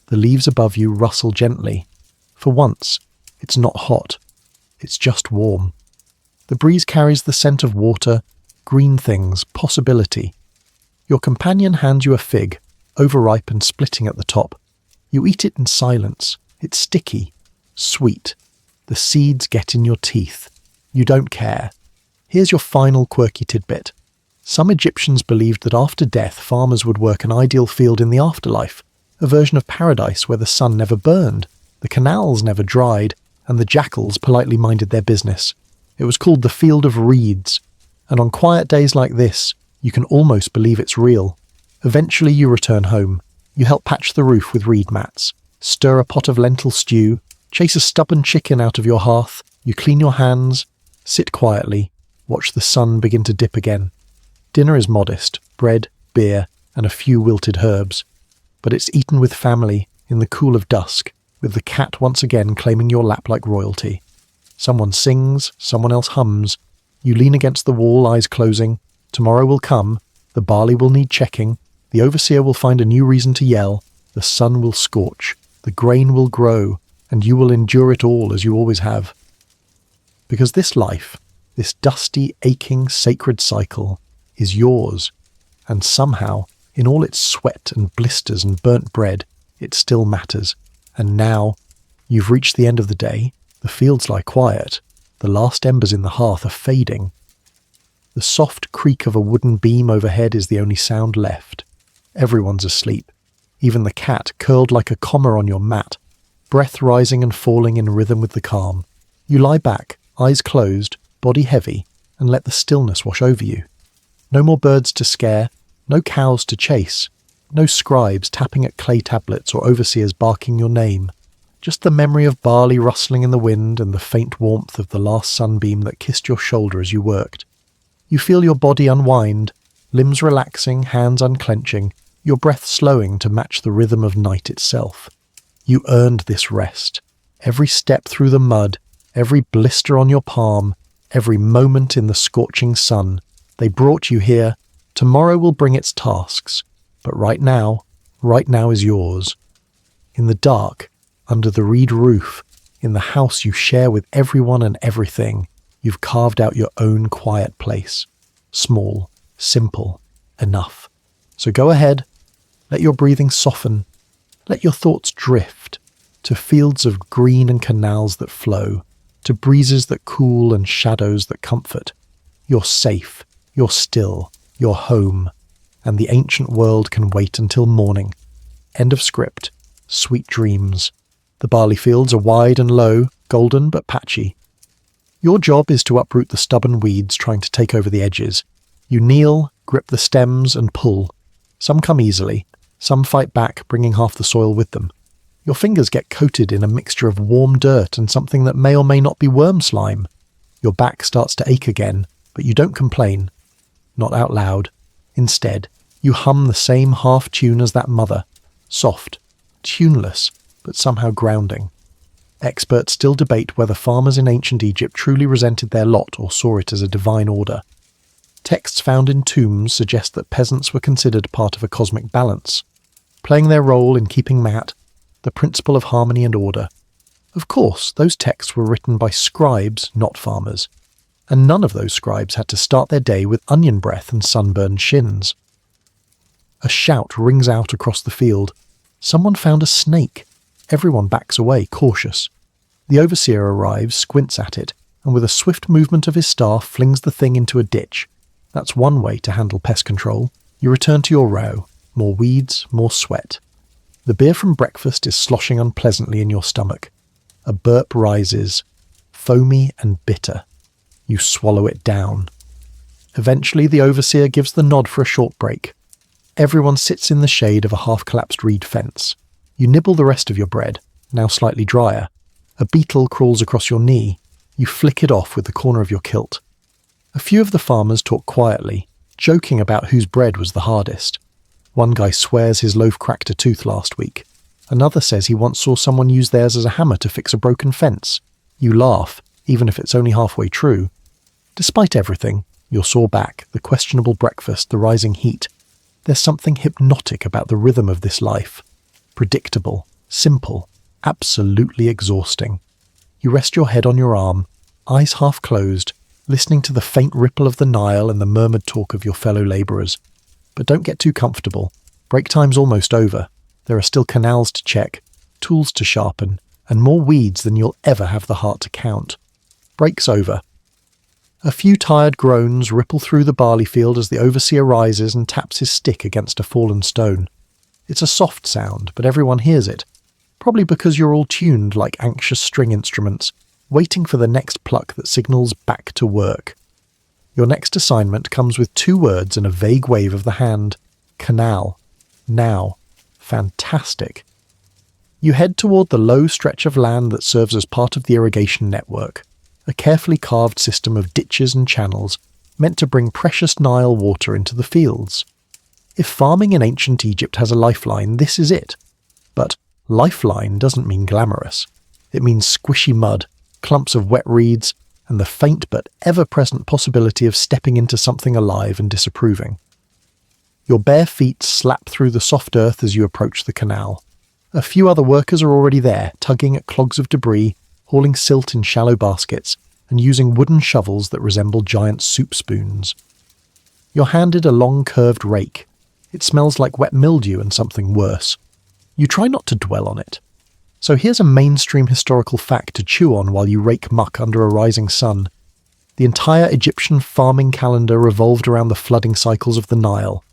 A: The leaves above you rustle gently. For once, it's not hot. It's just warm. The breeze carries the scent of water, green things, possibility. Your companion hands you a fig, overripe and splitting at the top. You eat it in silence. It's sticky, sweet. The seeds get in your teeth. You don't care. Here's your final quirky tidbit. Some Egyptians believed that after death, farmers would work an ideal field in the afterlife, a version of paradise where the sun never burned, the canals never dried, and the jackals politely minded their business. It was called the Field of Reeds, and on quiet days like this, you can almost believe it's real. Eventually you return home. You help patch the roof with reed mats, stir a pot of lentil stew, chase a stubborn chicken out of your hearth, you clean your hands, sit quietly, watch the sun begin to dip again. Dinner is modest, bread, beer, and a few wilted herbs. But it's eaten with family, in the cool of dusk, with the cat once again claiming your lap like royalty. Someone sings, someone else hums. You lean against the wall, eyes closing. Tomorrow will come, the barley will need checking, the overseer will find a new reason to yell, the sun will scorch, the grain will grow, and you will endure it all as you always have. Because this life, this dusty, aching, sacred cycle, is yours, and somehow, in all its sweat and blisters and burnt bread, it still matters. And now, you've reached the end of the day, the fields lie quiet, the last embers in the hearth are fading. The soft creak of a wooden beam overhead is the only sound left. Everyone's asleep, even the cat curled like a comma on your mat, breath rising and falling in rhythm with the calm. You lie back, eyes closed, body heavy, and let the stillness wash over you. No more birds to scare, no cows to chase, no scribes tapping at clay tablets or overseers barking your name. Just the memory of barley rustling in the wind and the faint warmth of the last sunbeam that kissed your shoulder as you worked. You feel your body unwind, limbs relaxing, hands unclenching, your breath slowing to match the rhythm of night itself. You earned this rest. Every step through the mud, every blister on your palm, every moment in the scorching sun, they brought you here. Tomorrow will bring its tasks, but right now is yours. In the dark, under the reed roof, in the house you share with everyone and everything, you've carved out your own quiet place. Small, simple, enough. So go ahead, let your breathing soften, let your thoughts drift to fields of green and canals that flow, to breezes that cool and shadows that comfort. You're safe, you're still, you're home, and the ancient world can wait until morning. End of script. Sweet dreams. The barley fields are wide and low, golden but patchy. Your job is to uproot the stubborn weeds trying to take over the edges. You kneel, grip the stems, and pull. Some come easily, some fight back, bringing half the soil with them. Your fingers get coated in a mixture of warm dirt and something that may or may not be worm slime. Your back starts to ache again, but you don't complain. Not out loud. Instead, you hum the same half tune as that mother. Soft, tuneless, but somehow grounding. Experts still debate whether farmers in ancient Egypt truly resented their lot or saw it as a divine order. Texts found in tombs suggest that peasants were considered part of a cosmic balance, playing their role in keeping Ma'at, the principle of harmony and order. Of course, those texts were written by scribes, not farmers, and none of those scribes had to start their day with onion breath and sunburned shins. A shout rings out across the field. Someone found a snake. Everyone backs away, cautious. The overseer arrives, squints at it, and with a swift movement of his staff flings the thing into a ditch. That's one way to handle pest control. You return to your row. More weeds, more sweat. The beer from breakfast is sloshing unpleasantly in your stomach. A burp rises, foamy and bitter. You swallow it down. Eventually, the overseer gives the nod for a short break. Everyone sits in the shade of a half-collapsed reed fence. You nibble the rest of your bread, now slightly drier. A beetle crawls across your knee. You flick it off with the corner of your kilt. A few of the farmers talk quietly, joking about whose bread was the hardest. One guy swears his loaf cracked a tooth last week. Another says he once saw someone use theirs as a hammer to fix a broken fence. You laugh, even if it's only halfway true. Despite everything, your sore back, the questionable breakfast, the rising heat, there's something hypnotic about the rhythm of this life. Predictable, simple, absolutely exhausting. You rest your head on your arm, eyes half closed, listening to the faint ripple of the Nile and the murmured talk of your fellow labourers. But don't get too comfortable. Break time's almost over. There are still canals to check, tools to sharpen, and more weeds than you'll ever have the heart to count. Break's over. A few tired groans ripple through the barley field as the overseer rises and taps his stick against a fallen stone. It's a soft sound, but everyone hears it, probably because you're all tuned like anxious string instruments, waiting for the next pluck that signals back to work. Your next assignment comes with 2 words and a vague wave of the hand. Canal. Now. Fantastic. You head toward the low stretch of land that serves as part of the irrigation network, a carefully carved system of ditches and channels meant to bring precious Nile water into the fields. If farming in ancient Egypt has a lifeline, this is it. But lifeline doesn't mean glamorous. It means squishy mud, clumps of wet reeds, and the faint but ever-present possibility of stepping into something alive and disapproving. Your bare feet slap through the soft earth as you approach the canal. A few other workers are already there, tugging at clogs of debris, hauling silt in shallow baskets, and using wooden shovels that resemble giant soup spoons. You're handed a long curved rake. It smells like wet mildew and something worse. You try not to dwell on it. So here's a mainstream historical fact to chew on while you rake muck under a rising sun. The entire Egyptian farming calendar revolved around the flooding cycles of the Nile.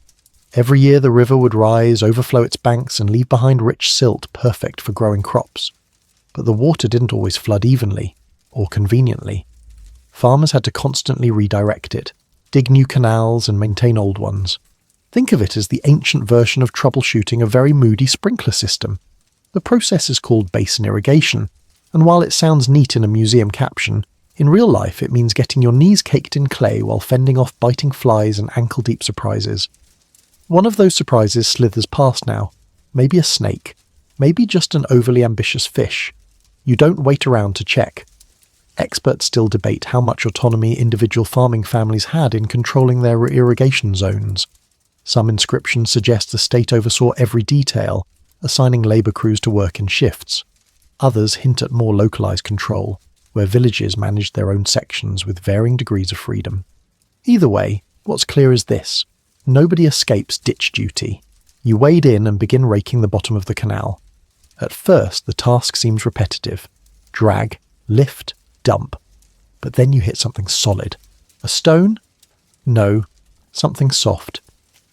A: Every year the river would rise, overflow its banks, and leave behind rich silt perfect for growing crops. But the water didn't always flood evenly, or conveniently. Farmers had to constantly redirect it, dig new canals and maintain old ones. Think of it as the ancient version of troubleshooting a very moody sprinkler system. The process is called basin irrigation, and while it sounds neat in a museum caption, in real life it means getting your knees caked in clay while fending off biting flies and ankle-deep surprises. One of those surprises slithers past now. Maybe a snake. Maybe just an overly ambitious fish. You don't wait around to check. Experts still debate how much autonomy individual farming families had in controlling their irrigation zones. Some inscriptions suggest the state oversaw every detail, assigning labour crews to work in shifts. Others hint at more localised control, where villages managed their own sections with varying degrees of freedom. Either way, what's clear is this. Nobody escapes ditch duty. You wade in and begin raking the bottom of the canal. At first, the task seems repetitive. Drag, lift, dump. But then you hit something solid. A stone? No, something soft.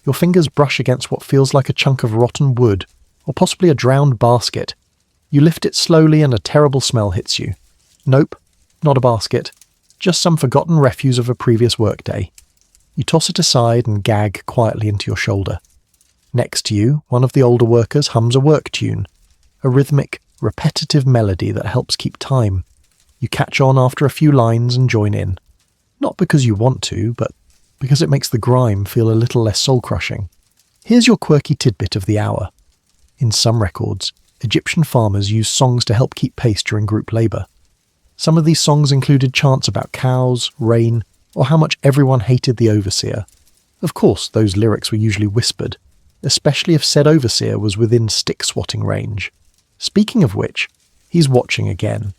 A: Your fingers brush against what feels like a chunk of rotten wood, or possibly a drowned basket. You lift it slowly and a terrible smell hits you. Nope, not a basket. Just some forgotten refuse of a previous workday. You toss it aside and gag quietly into your shoulder. Next to you, one of the older workers hums a work tune, a rhythmic, repetitive melody that helps keep time. You catch on after a few lines and join in. Not because you want to, but because it makes the grime feel a little less soul-crushing. Here's your quirky tidbit of the hour. In some records, Egyptian farmers used songs to help keep pace during group labour. Some of these songs included chants about cows, rain, or how much everyone hated the overseer. Of course, those lyrics were usually whispered, especially if said overseer was within stick-swatting range. Speaking of which, he's watching again.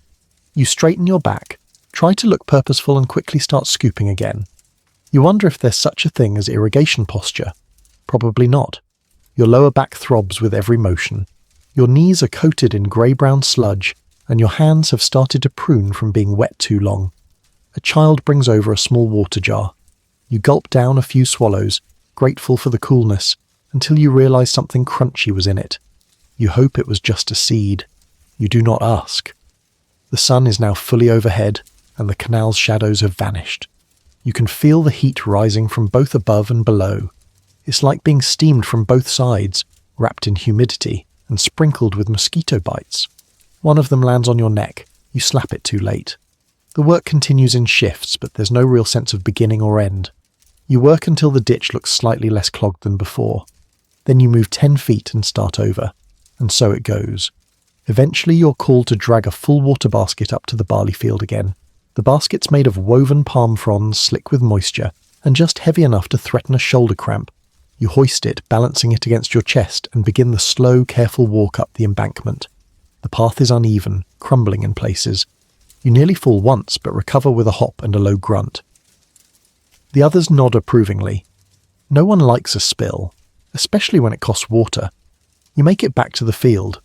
A: You straighten your back, try to look purposeful and quickly start scooping again. You wonder if there's such a thing as irrigation posture. Probably not. Your lower back throbs with every motion. Your knees are coated in grey-brown sludge, and your hands have started to prune from being wet too long. A child brings over a small water jar. You gulp down a few swallows, grateful for the coolness, until you realise something crunchy was in it. You hope it was just a seed. You do not ask. The sun is now fully overhead, and the canal's shadows have vanished. You can feel the heat rising from both above and below. It's like being steamed from both sides, wrapped in humidity and sprinkled with mosquito bites. One of them lands on your neck. You slap it too late. The work continues in shifts, but there's no real sense of beginning or end. You work until the ditch looks slightly less clogged than before. Then you move 10 feet and start over. And so it goes. Eventually you're called to drag a full water basket up to the barley field again. The basket's made of woven palm fronds slick with moisture, and just heavy enough to threaten a shoulder cramp. You hoist it, balancing it against your chest, and begin the slow, careful walk up the embankment. The path is uneven, crumbling in places. You nearly fall once, but recover with a hop and a low grunt. The others nod approvingly. No one likes a spill, especially when it costs water. You make it back to the field.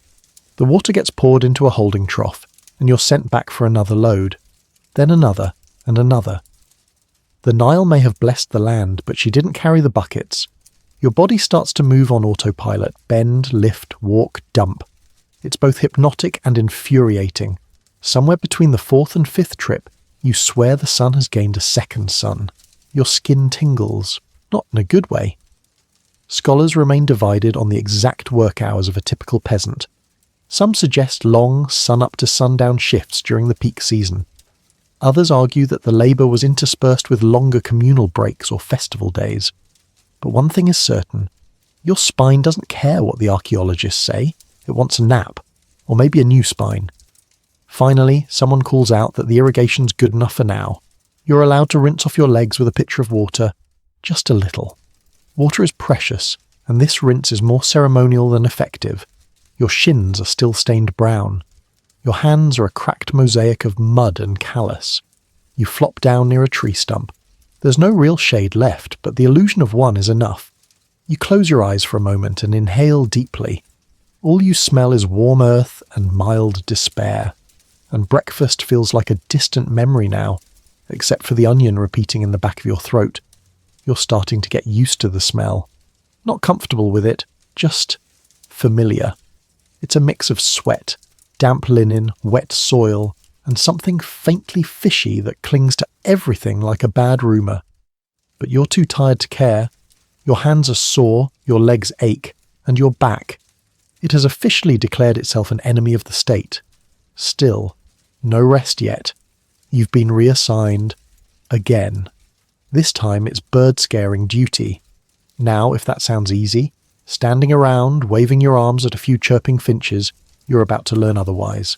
A: The water gets poured into a holding trough, and you're sent back for another load. Then another, and another. The Nile may have blessed the land, but she didn't carry the buckets. Your body starts to move on autopilot, bend, lift, walk, dump. It's both hypnotic and infuriating. Somewhere between the 4th and 5th trip, you swear the sun has gained a second sun. Your skin tingles, not in a good way. Scholars remain divided on the exact work hours of a typical peasant. Some suggest long, sun-up to sundown shifts during the peak season. Others argue that the labour was interspersed with longer communal breaks or festival days. But one thing is certain, your spine doesn't care what the archaeologists say. It wants a nap, or maybe a new spine. Finally, someone calls out that the irrigation's good enough for now. You're allowed to rinse off your legs with a pitcher of water, just a little. Water is precious, and this rinse is more ceremonial than effective. Your shins are still stained brown. Your hands are a cracked mosaic of mud and callus. You flop down near a tree stump. There's no real shade left, but the illusion of one is enough. You close your eyes for a moment and inhale deeply. All you smell is warm earth and mild despair. And breakfast feels like a distant memory now, except for the onion repeating in the back of your throat. You're starting to get used to the smell. Not comfortable with it, just familiar. It's a mix of sweat, damp linen, wet soil, and something faintly fishy that clings to everything like a bad rumour. But you're too tired to care. Your hands are sore, your legs ache, and your back. It has officially declared itself an enemy of the state. Still, no rest yet. You've been reassigned again. This time it's bird scaring duty. Now, if that sounds easy, standing around, waving your arms at a few chirping finches, you're about to learn otherwise.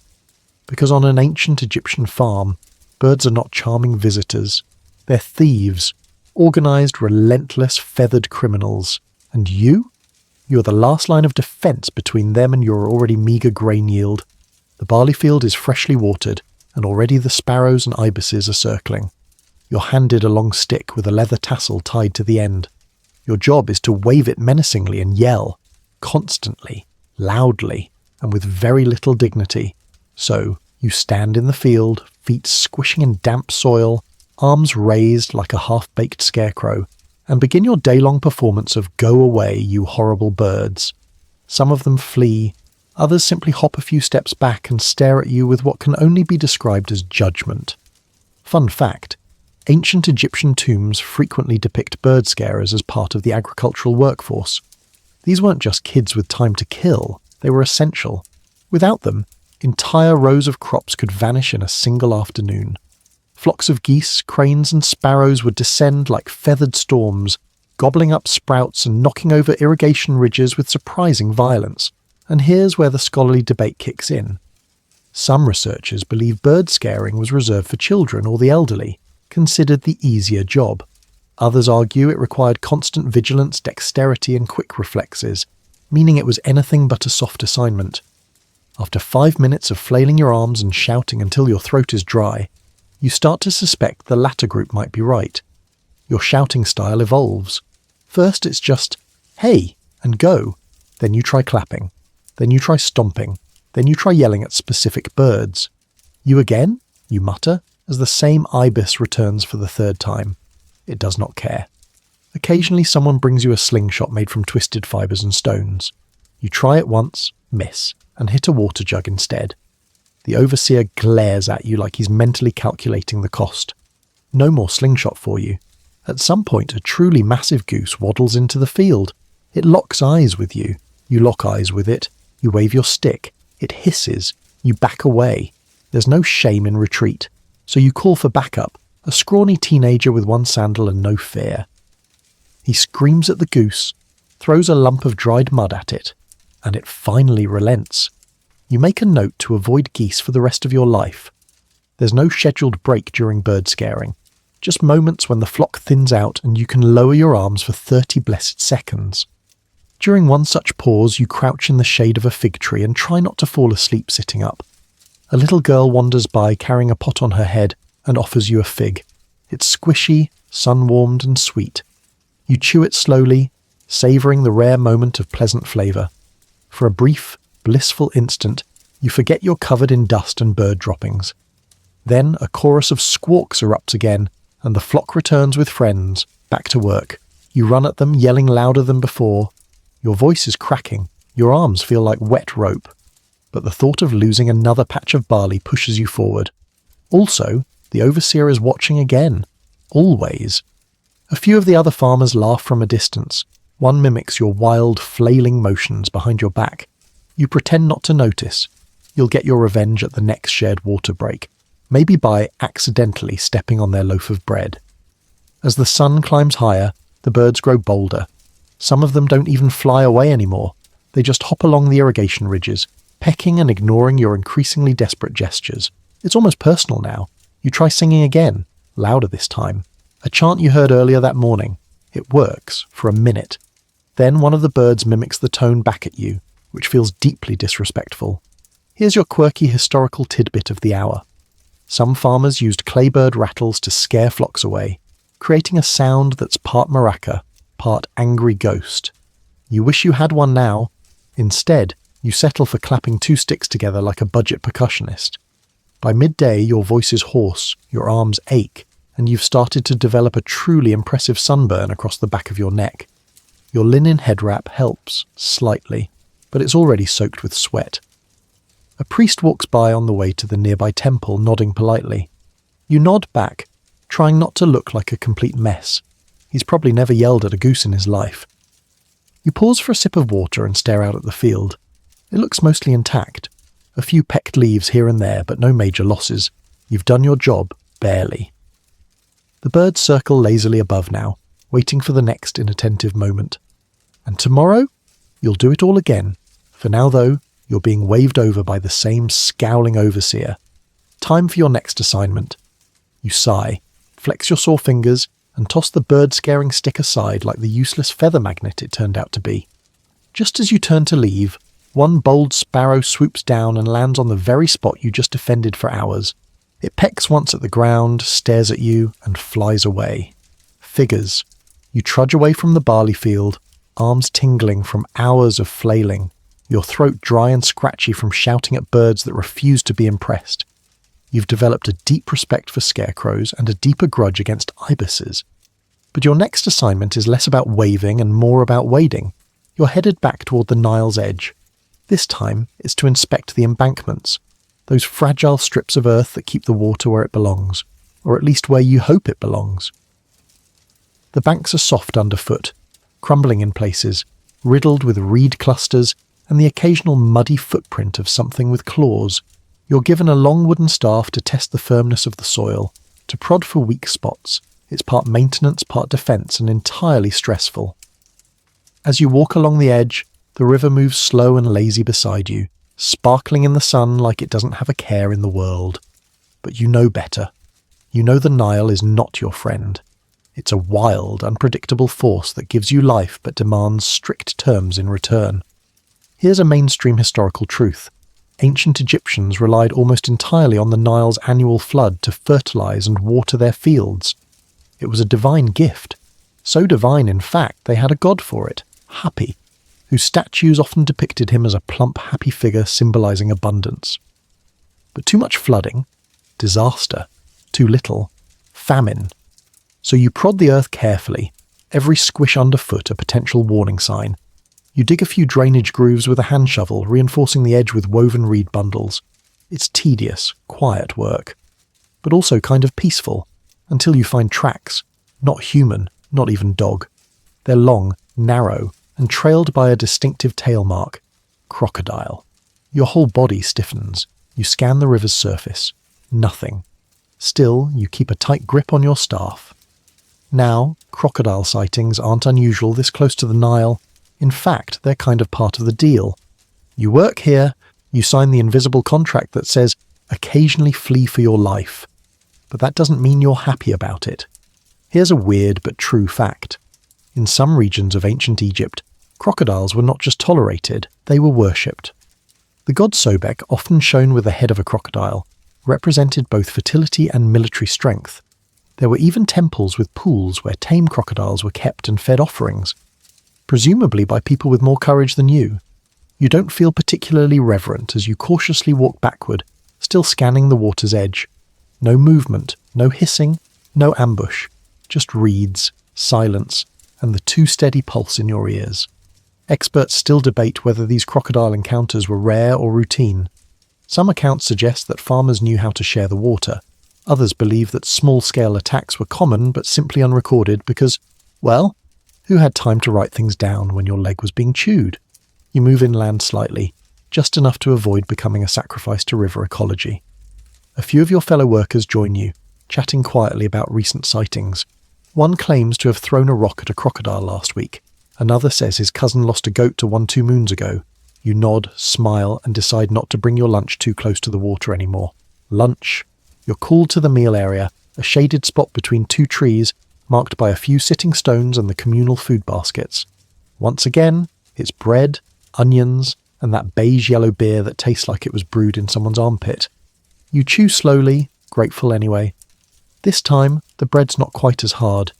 A: Because on an ancient Egyptian farm, birds are not charming visitors. They're thieves, organised, relentless, feathered criminals. And you're the last line of defence between them and your already meagre grain yield. The barley field is freshly watered, and already the sparrows and ibises are circling. You're handed a long stick with a leather tassel tied to the end. Your job is to wave it menacingly and yell, constantly, loudly, and with very little dignity. So, you stand in the field, feet squishing in damp soil, arms raised like a half-baked scarecrow, and begin your day-long performance of "Go away, you horrible birds." Some of them flee, others simply hop a few steps back and stare at you with what can only be described as judgment. Fun fact, ancient Egyptian tombs frequently depict bird scarers as part of the agricultural workforce. These weren't just kids with time to kill, they were essential. Without them, entire rows of crops could vanish in a single afternoon. Flocks of geese, cranes and sparrows would descend like feathered storms, gobbling up sprouts and knocking over irrigation ridges with surprising violence. And here's where the scholarly debate kicks in. Some researchers believe bird scaring was reserved for children or the elderly, considered the easier job. Others argue it required constant vigilance, dexterity and quick reflexes, meaning it was anything but a soft assignment. After 5 minutes of flailing your arms and shouting until your throat is dry, you start to suspect the latter group might be right. Your shouting style evolves. First it's just, "Hey," and go. Then you try clapping. Then you try stomping. Then you try yelling at specific birds. "You again?" you mutter, as the same ibis returns for the 3rd time. It does not care. Occasionally someone brings you a slingshot made from twisted fibres and stones. You try it once, miss, and hit a water jug instead. The overseer glares at you like he's mentally calculating the cost. No more slingshot for you. At some point, a truly massive goose waddles into the field. It locks eyes with you. You lock eyes with it. You wave your stick. It hisses. You back away. There's no shame in retreat. So you call for backup, a scrawny teenager with one sandal and no fear. He screams at the goose, throws a lump of dried mud at it, and it finally relents. You make a note to avoid geese for the rest of your life. There's no scheduled break during bird scaring, just moments when the flock thins out and you can lower your arms for 30 blessed seconds. During one such pause, you crouch in the shade of a fig tree and try not to fall asleep sitting up. A little girl wanders by carrying a pot on her head and offers you a fig. It's squishy, sun-warmed and sweet. You chew it slowly, savouring the rare moment of pleasant flavour. For a brief, blissful instant, you forget you're covered in dust and bird droppings. Then a chorus of squawks erupts again, and the flock returns with friends, back to work. You run at them, yelling louder than before. Your voice is cracking, your arms feel like wet rope. But the thought of losing another patch of barley pushes you forward. Also, the overseer is watching again. Always. A few of the other farmers laugh from a distance. One mimics your wild, flailing motions behind your back. You pretend not to notice. You'll get your revenge at the next shared water break, maybe by accidentally stepping on their loaf of bread. As the sun climbs higher, the birds grow bolder. Some of them don't even fly away anymore. They just hop along the irrigation ridges, pecking and ignoring your increasingly desperate gestures. It's almost personal now. You try singing again, louder this time. A chant you heard earlier that morning. It works for a minute. Then one of the birds mimics the tone back at you, which feels deeply disrespectful. Here's your quirky historical tidbit of the hour. Some farmers used claybird rattles to scare flocks away, creating a sound that's part maraca, part angry ghost. You wish you had one now. Instead, you settle for clapping two sticks together like a budget percussionist. By midday, your voice is hoarse, your arms ache, and you've started to develop a truly impressive sunburn across the back of your neck. Your linen head wrap helps, slightly, but it's already soaked with sweat. A priest walks by on the way to the nearby temple, nodding politely. You nod back, trying not to look like a complete mess. He's probably never yelled at a goose in his life. You pause for a sip of water and stare out at the field. It looks mostly intact. A few pecked leaves here and there, but no major losses. You've done your job, barely. The birds circle lazily above now, waiting for the next inattentive moment. And tomorrow, you'll do it all again. For now, though, you're being waved over by the same scowling overseer. Time for your next assignment. You sigh, flex your sore fingers, and toss the bird-scaring stick aside like the useless feather magnet it turned out to be. Just as you turn to leave, one bold sparrow swoops down and lands on the very spot you just defended for hours. It pecks once at the ground, stares at you, and flies away. Figures. You trudge away from the barley field, arms tingling from hours of flailing, your throat dry and scratchy from shouting at birds that refuse to be impressed. You've developed a deep respect for scarecrows and a deeper grudge against ibises. But your next assignment is less about waving and more about wading. You're headed back toward the Nile's edge. This time, it's to inspect the embankments, those fragile strips of earth that keep the water where it belongs, or at least where you hope it belongs. The banks are soft underfoot, crumbling in places, riddled with reed clusters and the occasional muddy footprint of something with claws. You're given a long wooden staff to test the firmness of the soil, to prod for weak spots. It's part maintenance, part defence, and entirely stressful. As you walk along the edge, the river moves slow and lazy beside you, sparkling in the sun like it doesn't have a care in the world. But you know better. You know the Nile is not your friend. It's a wild, unpredictable force that gives you life but demands strict terms in return. Here's a mainstream historical truth. Ancient Egyptians relied almost entirely on the Nile's annual flood to fertilize and water their fields. It was a divine gift. So divine, in fact, they had a god for it, Hapi, whose statues often depicted him as a plump, happy figure symbolizing abundance. But too much flooding, disaster. Too little, famine. So you prod the earth carefully, every squish underfoot a potential warning sign. You dig a few drainage grooves with a hand shovel, reinforcing the edge with woven reed bundles. It's tedious, quiet work, but also kind of peaceful, until you find tracks, not human, not even dog. They're long, narrow, and trailed by a distinctive tail mark. Crocodile. Your whole body stiffens. You scan the river's surface. Nothing. Still, you keep a tight grip on your staff. Now, crocodile sightings aren't unusual this close to the Nile. In fact, they're kind of part of the deal. You work here, you sign the invisible contract that says, occasionally flee for your life. But that doesn't mean you're happy about it. Here's a weird but true fact. In some regions of ancient Egypt, crocodiles were not just tolerated, they were worshipped. The god Sobek, often shown with the head of a crocodile, represented both fertility and military strength. There were even temples with pools where tame crocodiles were kept and fed offerings, presumably by people with more courage than you. You don't feel particularly reverent as you cautiously walk backward, still scanning the water's edge. No movement, no hissing, no ambush, just reeds, silence, and the too steady pulse in your ears. Experts still debate whether these crocodile encounters were rare or routine. Some accounts suggest that farmers knew how to share the water. Others believe that small-scale attacks were common but simply unrecorded because, well, who had time to write things down when your leg was being chewed? You move inland slightly, just enough to avoid becoming a sacrifice to river ecology. A few of your fellow workers join you, chatting quietly about recent sightings. One claims to have thrown a rock at a crocodile last week. Another says his cousin lost a goat to one 2 moons ago. You nod, smile, and decide not to bring your lunch too close to the water anymore. Lunch. You're called to the meal area, a shaded spot between 2 trees, marked by a few sitting stones and the communal food baskets. Once again, it's bread, onions, and that beige-yellow beer that tastes like it was brewed in someone's armpit. You chew slowly, grateful anyway. This time, the bread's not quite as hard.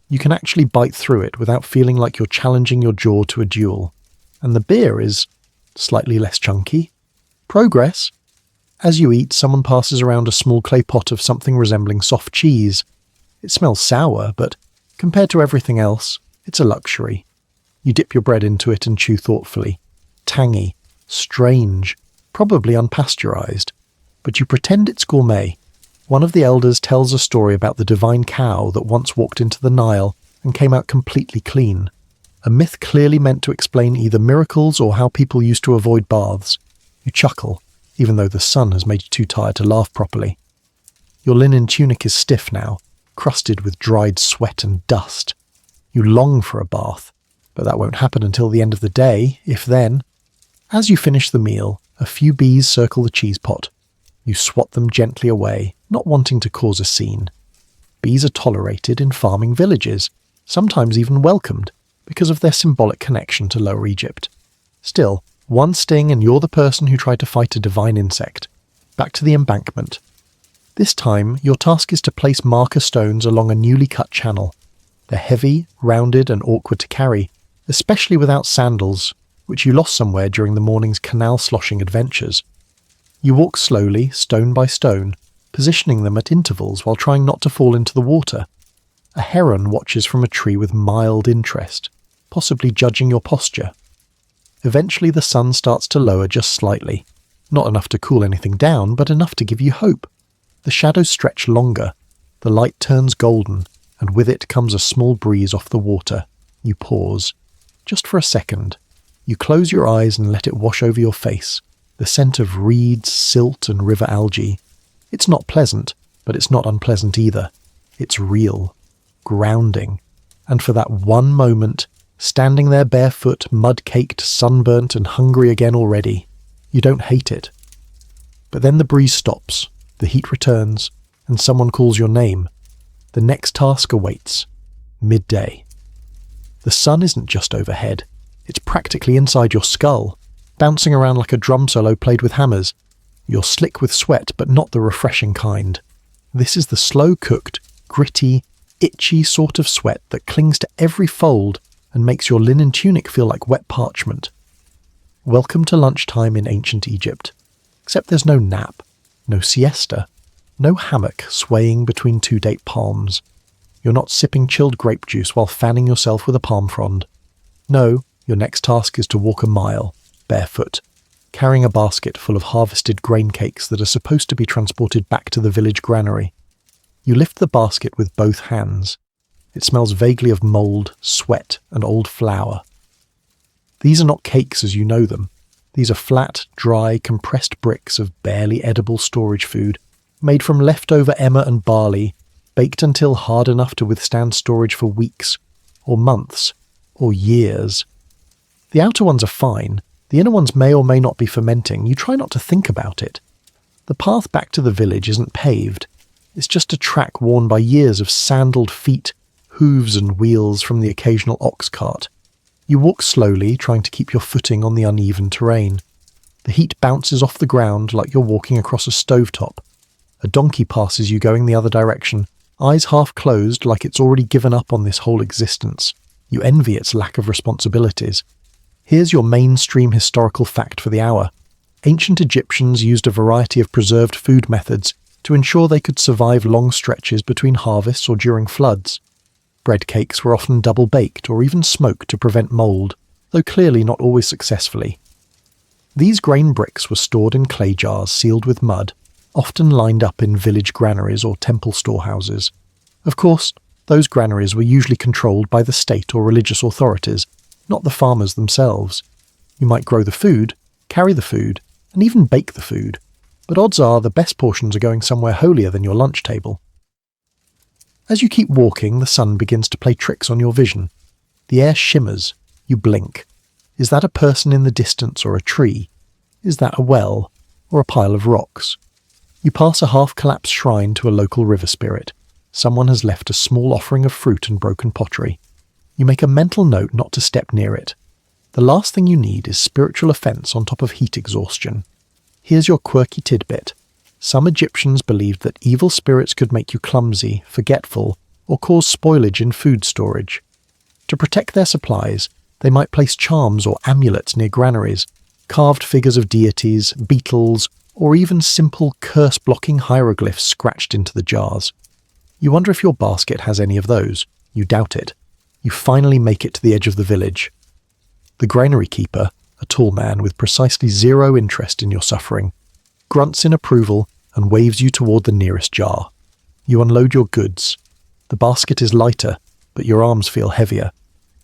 A: You can actually bite through it without feeling like you're challenging your jaw to a duel. And the beer is slightly less chunky. Progress. As you eat, someone passes around a small clay pot of something resembling soft cheese. It smells sour, but compared to everything else, it's a luxury. You dip your bread into it and chew thoughtfully. Tangy, strange, probably unpasteurized. But you pretend it's gourmet. One of the elders tells a story about the divine cow that once walked into the Nile and came out completely clean. A myth clearly meant to explain either miracles or how people used to avoid baths. You chuckle, even though the sun has made you too tired to laugh properly. Your linen tunic is stiff now, crusted with dried sweat and dust. You long for a bath, but that won't happen until the end of the day, if then. As you finish the meal, a few bees circle the cheese pot. You swat them gently away, not wanting to cause a scene. Bees are tolerated in farming villages, sometimes even welcomed, because of their symbolic connection to Lower Egypt. Still, one sting and you're the person who tried to fight a divine insect. Back to the embankment. This time, your task is to place marker stones along a newly cut channel. They're heavy, rounded, and awkward to carry, especially without sandals, which you lost somewhere during the morning's canal sloshing adventures. You walk slowly, stone by stone, positioning them at intervals while trying not to fall into the water. A heron watches from a tree with mild interest, possibly judging your posture. Eventually the sun starts to lower just slightly, not enough to cool anything down, but enough to give you hope. The shadows stretch longer, the light turns golden, and with it comes a small breeze off the water. You pause. Just for a second. You close your eyes and let it wash over your face. The scent of reeds, silt, and river algae. It's not pleasant, but it's not unpleasant either. It's real, grounding, and for that one moment, standing there barefoot, mud-caked, sunburnt, and hungry again already, you don't hate it. But then the breeze stops, the heat returns, and someone calls your name. The next task awaits. Midday. The sun isn't just overhead. It's practically inside your skull, bouncing around like a drum solo played with hammers. You're slick with sweat, but not the refreshing kind. This is the slow-cooked, gritty, itchy sort of sweat that clings to every fold and makes your linen tunic feel like wet parchment. Welcome to lunchtime in ancient Egypt. Except there's no nap, no siesta, no hammock swaying between 2 date palms. You're not sipping chilled grape juice while fanning yourself with a palm frond. No, your next task is to walk a mile, barefoot. carrying a basket full of harvested grain cakes that are supposed to be transported back to the village granary. You lift the basket with both hands. It smells vaguely of mould, sweat, and old flour. These are not cakes as you know them. These are flat, dry, compressed bricks of barely edible storage food, made from leftover emmer and barley, baked until hard enough to withstand storage for weeks, or months, or years. The outer ones are fine. The inner ones may or may not be fermenting. You try not to think about it. The path back to the village isn't paved. It's just a track worn by years of sandaled feet, hooves and wheels from the occasional ox cart. You walk slowly, trying to keep your footing on the uneven terrain. The heat bounces off the ground like you're walking across a stovetop. A donkey passes you going the other direction, eyes half closed like it's already given up on this whole existence. You envy its lack of responsibilities. Here's your mainstream historical fact for the hour. Ancient Egyptians used a variety of preserved food methods to ensure they could survive long stretches between harvests or during floods. Bread cakes were often double-baked or even smoked to prevent mould, though clearly not always successfully. These grain bricks were stored in clay jars sealed with mud, often lined up in village granaries or temple storehouses. Of course, those granaries were usually controlled by the state or religious authorities, not the farmers themselves. You might grow the food, carry the food, and even bake the food, but odds are the best portions are going somewhere holier than your lunch table. As you keep walking, the sun begins to play tricks on your vision. The air shimmers. You blink. Is that a person in the distance or a tree? Is that a well or a pile of rocks? You pass a half-collapsed shrine to a local river spirit. Someone has left a small offering of fruit and broken pottery. You make a mental note not to step near it. The last thing you need is spiritual offence on top of heat exhaustion. Here's your quirky tidbit. Some Egyptians believed that evil spirits could make you clumsy, forgetful, or cause spoilage in food storage. To protect their supplies, they might place charms or amulets near granaries, carved figures of deities, beetles, or even simple curse-blocking hieroglyphs scratched into the jars. You wonder if your basket has any of those. You doubt it. You finally make it to the edge of the village. The granary keeper, a tall man with precisely zero interest in your suffering, grunts in approval and waves you toward the nearest jar. You unload your goods. The basket is lighter, but your arms feel heavier.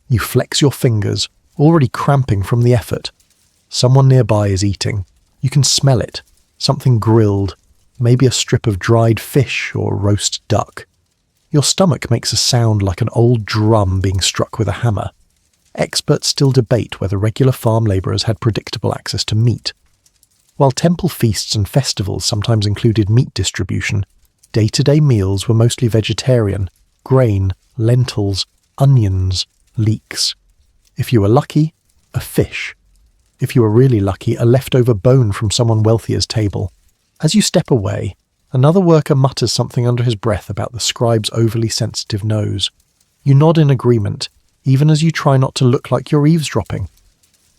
A: You flex your fingers, already cramping from the effort. Someone nearby is eating. You can smell it. Something grilled, maybe a strip of dried fish or roast duck. Your stomach makes a sound like an old drum being struck with a hammer. Experts still debate whether regular farm labourers had predictable access to meat. While temple feasts and festivals sometimes included meat distribution, day-to-day meals were mostly vegetarian, grain, lentils, onions, leeks. If you were lucky, a fish. If you were really lucky, a leftover bone from someone wealthier's table. As you step away, another worker mutters something under his breath about the scribe's overly sensitive nose. You nod in agreement, even as you try not to look like you're eavesdropping.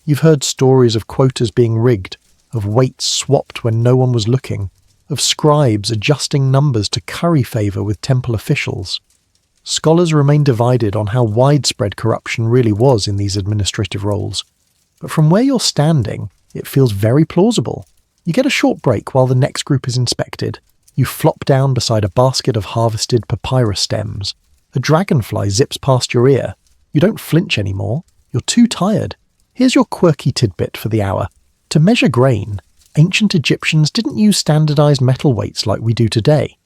A: You've heard stories of quotas being rigged, of weights swapped when no one was looking, of scribes adjusting numbers to curry favour with temple officials. Scholars remain divided on how widespread corruption really was in these administrative roles. But from where you're standing, it feels very plausible. You get a short break while the next group is inspected. You flop down beside a basket of harvested papyrus stems. A dragonfly zips past your ear. You don't flinch anymore. You're too tired. Here's your quirky tidbit for the hour. To measure grain, ancient Egyptians didn't use standardized metal weights like we do today.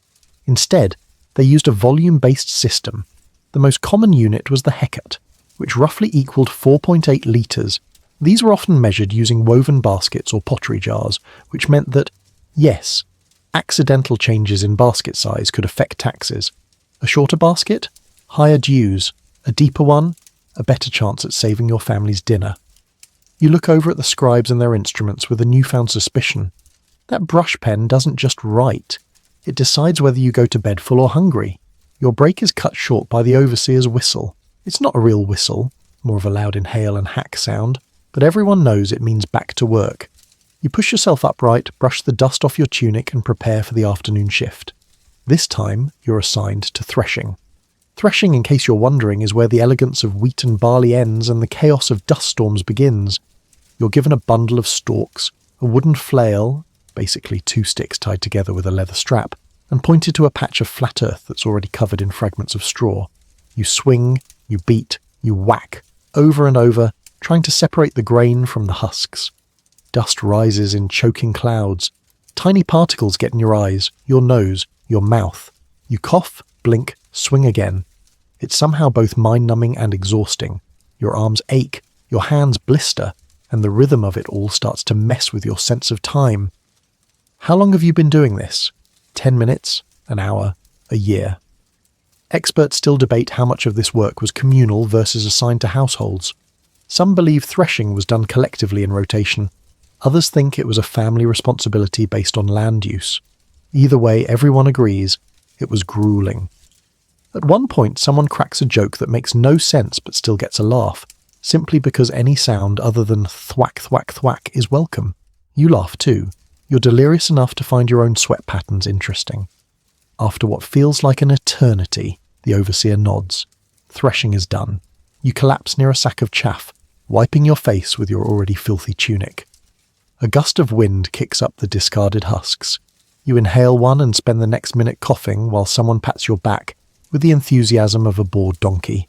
A: Instead, they used a volume-based system. The most common unit was the hecat, which roughly equaled 4.8 litres. These were often measured using woven baskets or pottery jars, which meant that, yes, accidental changes in basket size could affect taxes. A shorter basket? Higher dues. A deeper one? A better chance at saving your family's dinner. You look over at the scribes and their instruments with a newfound suspicion. That brush pen doesn't just write. It decides whether you go to bed full or hungry. Your break is cut short by the overseer's whistle. It's not a real whistle, more of a loud inhale and hack sound, but everyone knows it means back to work. You push yourself upright, brush the dust off your tunic and prepare for the afternoon shift. This time, you're assigned to threshing. Threshing, in case you're wondering, is where the elegance of wheat and barley ends and the chaos of dust storms begins. You're given a bundle of stalks, a wooden flail, basically 2 sticks tied together with a leather strap, and pointed to a patch of flat earth that's already covered in fragments of straw. You swing, you beat, you whack, over and over, trying to separate the grain from the husks. Dust rises in choking clouds. Tiny particles get in your eyes, your nose, your mouth. You cough, blink, swing again. It's somehow both mind-numbing and exhausting. Your arms ache, your hands blister, and the rhythm of it all starts to mess with your sense of time. How long have you been doing this? 10 minutes? An hour? A year? Experts still debate how much of this work was communal versus assigned to households. Some believe threshing was done collectively in rotation. Others think it was a family responsibility based on land use. Either way, everyone agrees it was grueling. At one point, someone cracks a joke that makes no sense but still gets a laugh, simply because any sound other than thwack, thwack, thwack is welcome. You laugh too. You're delirious enough to find your own sweat patterns interesting. After what feels like an eternity, the overseer nods. Threshing is done. You collapse near a sack of chaff, wiping your face with your already filthy tunic. A gust of wind kicks up the discarded husks. You inhale one and spend the next minute coughing while someone pats your back with the enthusiasm of a bored donkey.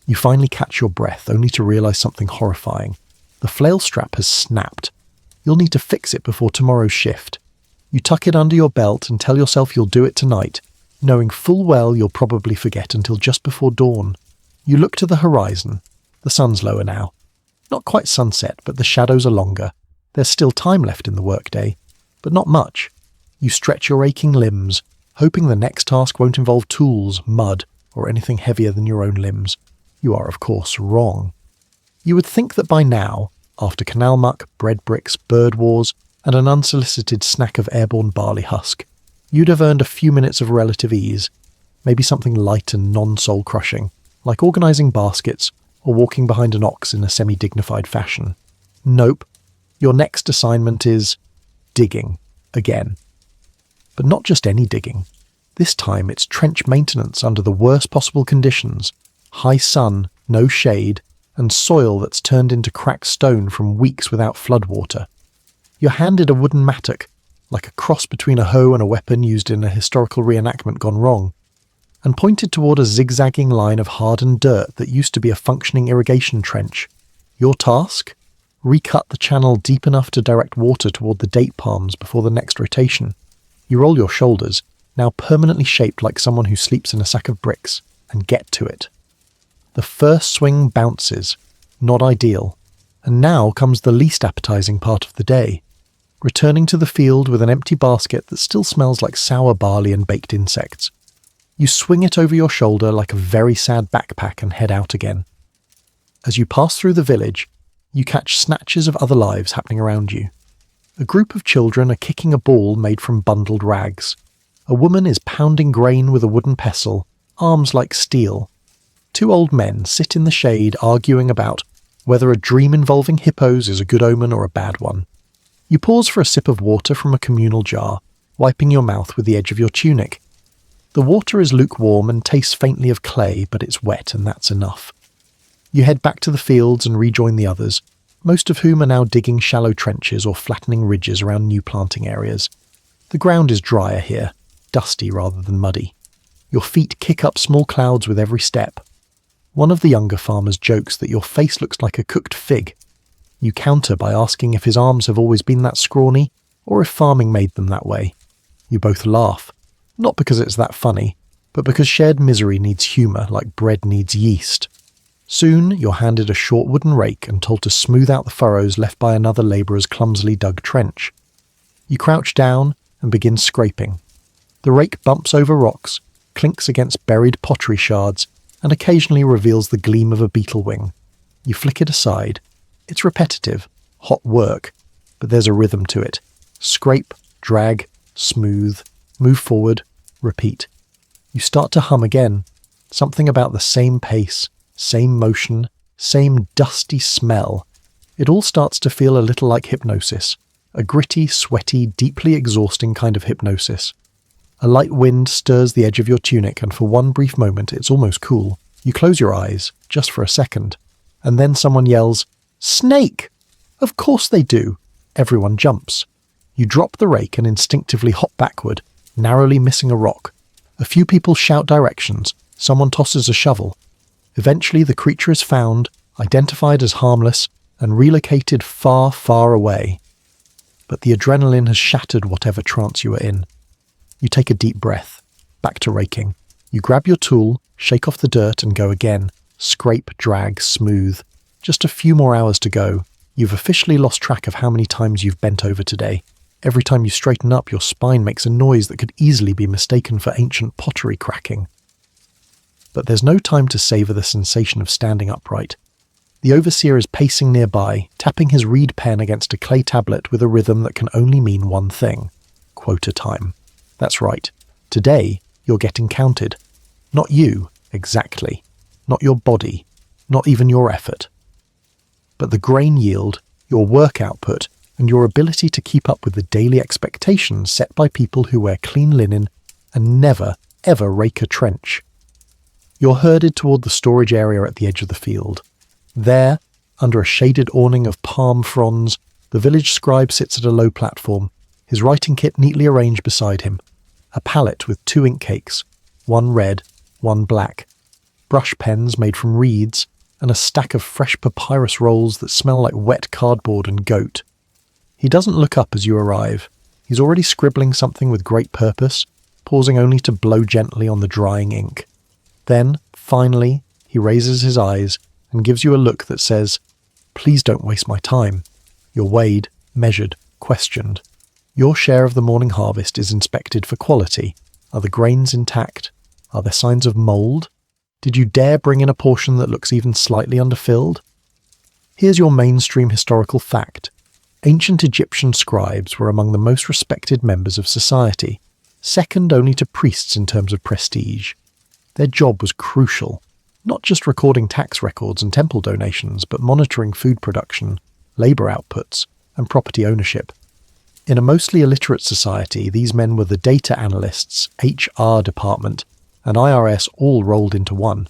A: You finally catch your breath, only to realize something horrifying. The flail strap has snapped. You'll need to fix it before tomorrow's shift. You tuck it under your belt and tell yourself you'll do it tonight, knowing full well you'll probably forget until just before dawn. You look to the horizon. The sun's lower now. Not quite sunset, but the shadows are longer. There's still time left in the workday, but not much. You stretch your aching limbs, hoping the next task won't involve tools, mud, or anything heavier than your own limbs. You are, of course, wrong. You would think that by now, after canal muck, bread bricks, bird wars, and an unsolicited snack of airborne barley husk, you'd have earned a few minutes of relative ease, maybe something light and non-soul crushing, like organising baskets or walking behind an ox in a semi-dignified fashion. Nope. Your next assignment is digging, again. But not just any digging. This time it's trench maintenance under the worst possible conditions. High sun, no shade, and soil that's turned into cracked stone from weeks without floodwater. You're handed a wooden mattock, like a cross between a hoe and a weapon used in a historical reenactment gone wrong, and pointed toward a zigzagging line of hardened dirt that used to be a functioning irrigation trench. Your task? Recut the channel deep enough to direct water toward the date palms before the next rotation. You roll your shoulders, now permanently shaped like someone who sleeps in a sack of bricks, and get to it. The first swing bounces, not ideal, and now comes the least appetizing part of the day. Returning to the field with an empty basket that still smells like sour barley and baked insects. You swing it over your shoulder like a very sad backpack and head out again. As you pass through the village, you catch snatches of other lives happening around you. A group of children are kicking a ball made from bundled rags. A woman is pounding grain with a wooden pestle, arms like steel. 2 old men sit in the shade arguing about whether a dream involving hippos is a good omen or a bad one. You pause for a sip of water from a communal jar, wiping your mouth with the edge of your tunic. The water is lukewarm and tastes faintly of clay, but it's wet and that's enough. You head back to the fields and rejoin the others, most of whom are now digging shallow trenches or flattening ridges around new planting areas. The ground is drier here, dusty rather than muddy. Your feet kick up small clouds with every step. One of the younger farmers jokes that your face looks like a cooked fig. You counter by asking if his arms have always been that scrawny, or if farming made them that way. You both laugh, not because it's that funny, but because shared misery needs humour like bread needs yeast. Soon you're handed a short wooden rake and told to smooth out the furrows left by another labourer's clumsily dug trench. You crouch down and begin scraping. The rake bumps over rocks, clinks against buried pottery shards, and occasionally reveals the gleam of a beetle wing. You flick it aside. It's repetitive, hot work, but there's a rhythm to it. Scrape, drag, smooth, move forward, repeat. You start to hum again, something about the same pace, same motion, same dusty smell. It all starts to feel a little like hypnosis, a gritty, sweaty, deeply exhausting kind of hypnosis. A light wind stirs the edge of your tunic, and for one brief moment it's almost cool. You close your eyes, just for a second, and then someone yells, "Snake!" Of course they do. Everyone jumps. You drop the rake and instinctively hop backward, narrowly missing a rock. A few people shout directions, someone tosses a shovel. Eventually the creature is found, identified as harmless, and relocated far, far away. But the adrenaline has shattered whatever trance you were in. You take a deep breath. Back to raking. You grab your tool, shake off the dirt and go again. Scrape, drag, smooth. Just a few more hours to go. You've officially lost track of how many times you've bent over today. Every time you straighten up, your spine makes a noise that could easily be mistaken for ancient pottery cracking. But there's no time to savour the sensation of standing upright. The overseer is pacing nearby, tapping his reed pen against a clay tablet with a rhythm that can only mean one thing. Quota time. That's right. Today, you're getting counted. Not you, exactly. Not your body. Not even your effort. But the grain yield, your work output, and your ability to keep up with the daily expectations set by people who wear clean linen and never, ever rake a trench. You're herded toward the storage area at the edge of the field. There, under a shaded awning of palm fronds, the village scribe sits at a low platform, his writing kit neatly arranged beside him. A palette with 2 ink cakes, one red, one black, brush pens made from reeds, and a stack of fresh papyrus rolls that smell like wet cardboard and goat. He doesn't look up as you arrive. He's already scribbling something with great purpose, pausing only to blow gently on the drying ink. Then, finally, he raises his eyes and gives you a look that says, "Please don't waste my time." You're weighed, measured, questioned. Your share of the morning harvest is inspected for quality. Are the grains intact? Are there signs of mould? Did you dare bring in a portion that looks even slightly underfilled? Here's your mainstream historical fact. Ancient Egyptian scribes were among the most respected members of society, second only to priests in terms of prestige. Their job was crucial, not just recording tax records and temple donations, but monitoring food production, labour outputs, and property ownership. In a mostly illiterate society, these men were the data analysts, HR department, and IRS all rolled into one.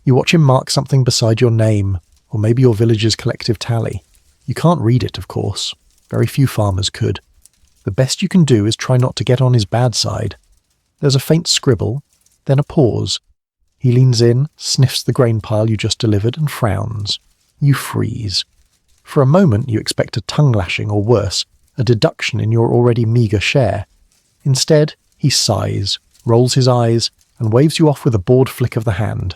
A: You watch him mark something beside your name, or maybe your village's collective tally. You can't read it, of course. Very few farmers could. The best you can do is try not to get on his bad side. There's a faint scribble, then a pause. He leans in, sniffs the grain pile you just delivered, and frowns. You freeze. For a moment you expect a tongue lashing or worse, a deduction in your already meagre share. Instead, he sighs, rolls his eyes, and waves you off with a bored flick of the hand.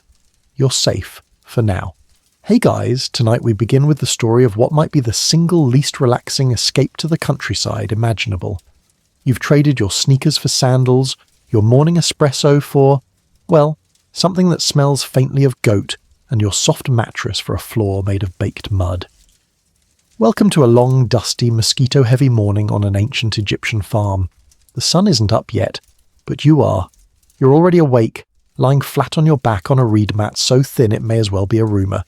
A: You're safe, for now. Hey guys, tonight we begin with the story of what might be the single least relaxing escape to the countryside imaginable. You've traded your sneakers for sandals, your morning espresso for, well, something that smells faintly of goat, and your soft mattress for a floor made of baked mud. Welcome to a long, dusty, mosquito-heavy morning on an ancient Egyptian farm. The sun isn't up yet, but you are. You're already awake, lying flat on your back on a reed mat so thin it may as well be a rumour.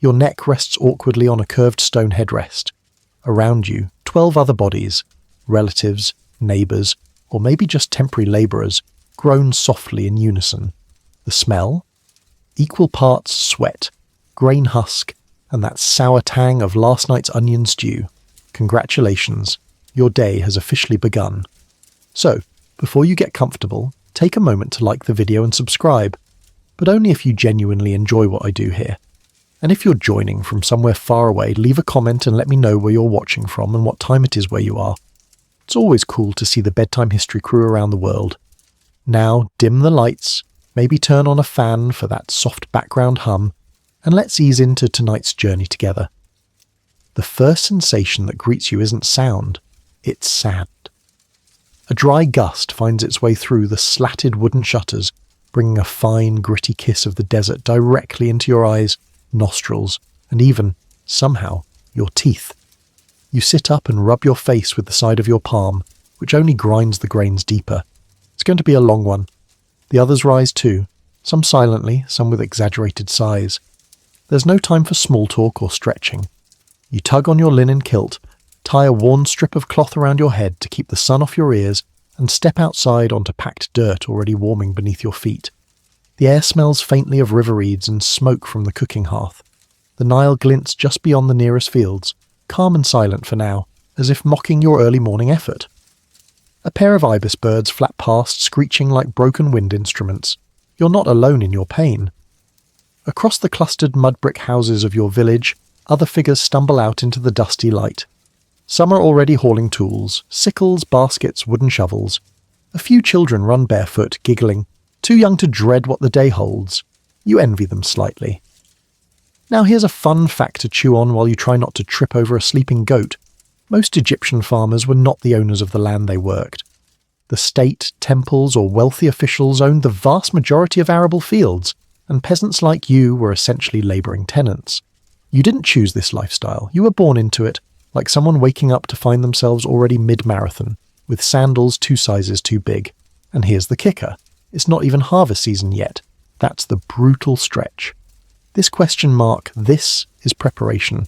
A: Your neck rests awkwardly on a curved stone headrest. Around you, 12 other bodies, relatives, neighbours, or maybe just temporary labourers, groan softly in unison. The smell? Equal parts sweat, grain husk, and that sour tang of last night's onion stew. Congratulations, your day has officially begun. So, before you get comfortable, take a moment to like the video and subscribe, but only if you genuinely enjoy what I do here. And if you're joining from somewhere far away, leave a comment and let me know where you're watching from and what time it is where you are. It's always cool to see the bedtime history crew around the world. Now, dim the lights, maybe turn on a fan for that soft background hum, and let's ease into tonight's journey together. The first sensation that greets you isn't sound, it's sand. A dry gust finds its way through the slatted wooden shutters, bringing a fine, gritty kiss of the desert directly into your eyes, nostrils, and even, somehow, your teeth. You sit up and rub your face with the side of your palm, which only grinds the grains deeper. It's going to be a long one. The others rise too, some silently, some with exaggerated sighs. There's no time for small talk or stretching. You tug on your linen kilt, tie a worn strip of cloth around your head to keep the sun off your ears, and step outside onto packed dirt already warming beneath your feet. The air smells faintly of river reeds and smoke from the cooking hearth. The Nile glints just beyond the nearest fields, calm and silent for now, as if mocking your early morning effort. A pair of ibis birds flap past, screeching like broken wind instruments. You're not alone in your pain. Across the clustered mud brick houses of your village, other figures stumble out into the dusty light. Some are already hauling tools, sickles, baskets, wooden shovels. A few children run barefoot, giggling, too young to dread what the day holds. You envy them slightly. Now here's a fun fact to chew on while you try not to trip over a sleeping goat. Most Egyptian farmers were not the owners of the land they worked. The state, temples, or wealthy officials owned the vast majority of arable fields, and peasants like you were essentially labouring tenants. You didn't choose this lifestyle, you were born into it, like someone waking up to find themselves already mid-marathon, with sandals 2 sizes too big. And here's the kicker. It's not even harvest season yet. That's the brutal stretch. This is preparation.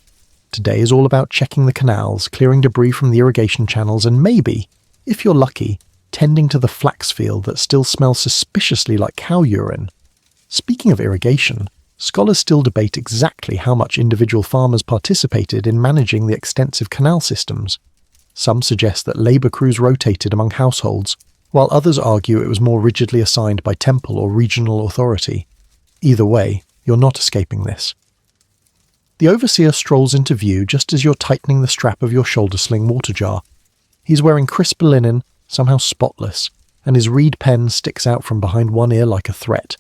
A: Today is all about checking the canals, clearing debris from the irrigation channels, and maybe, if you're lucky, tending to the flax field that still smells suspiciously like cow urine. Speaking of irrigation, scholars still debate exactly how much individual farmers participated in managing the extensive canal systems. Some suggest that labour crews rotated among households, while others argue it was more rigidly assigned by temple or regional authority. Either way, you're not escaping this. The overseer strolls into view just as you're tightening the strap of your shoulder sling water jar. He's wearing crisp linen, somehow spotless, and his reed pen sticks out from behind one ear like a threat.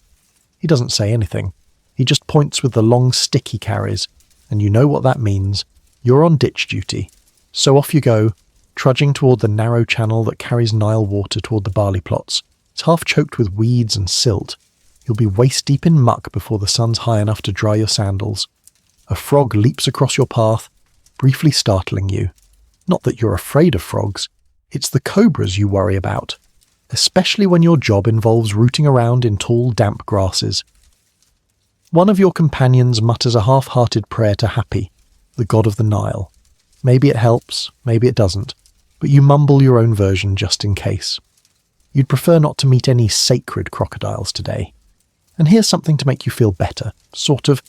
A: He doesn't say anything. He just points with the long stick he carries, and you know what that means. You're on ditch duty. So off you go, trudging toward the narrow channel that carries Nile water toward the barley plots. It's half choked with weeds and silt. You'll be waist-deep in muck before the sun's high enough to dry your sandals. A frog leaps across your path, briefly startling you. Not that you're afraid of frogs. It's the cobras you worry about, especially when your job involves rooting around in tall, damp grasses. One of your companions mutters a half-hearted prayer to Happy, the god of the Nile. Maybe it helps, maybe it doesn't, but you mumble your own version just in case. You'd prefer not to meet any sacred crocodiles today. And here's something to make you feel better. Sort of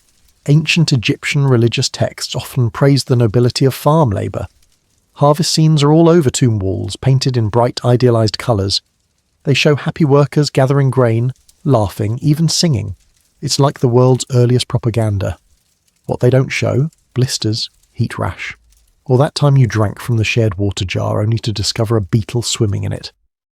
A: ancient Egyptian religious texts often praise the nobility of farm labour. Harvest scenes are all over tomb walls, painted in bright, idealised colours. They show happy workers gathering grain, laughing, even singing. It's like the world's earliest propaganda. What they don't show, blisters, heat rash, or that time you drank from the shared water jar only to discover a beetle swimming in it.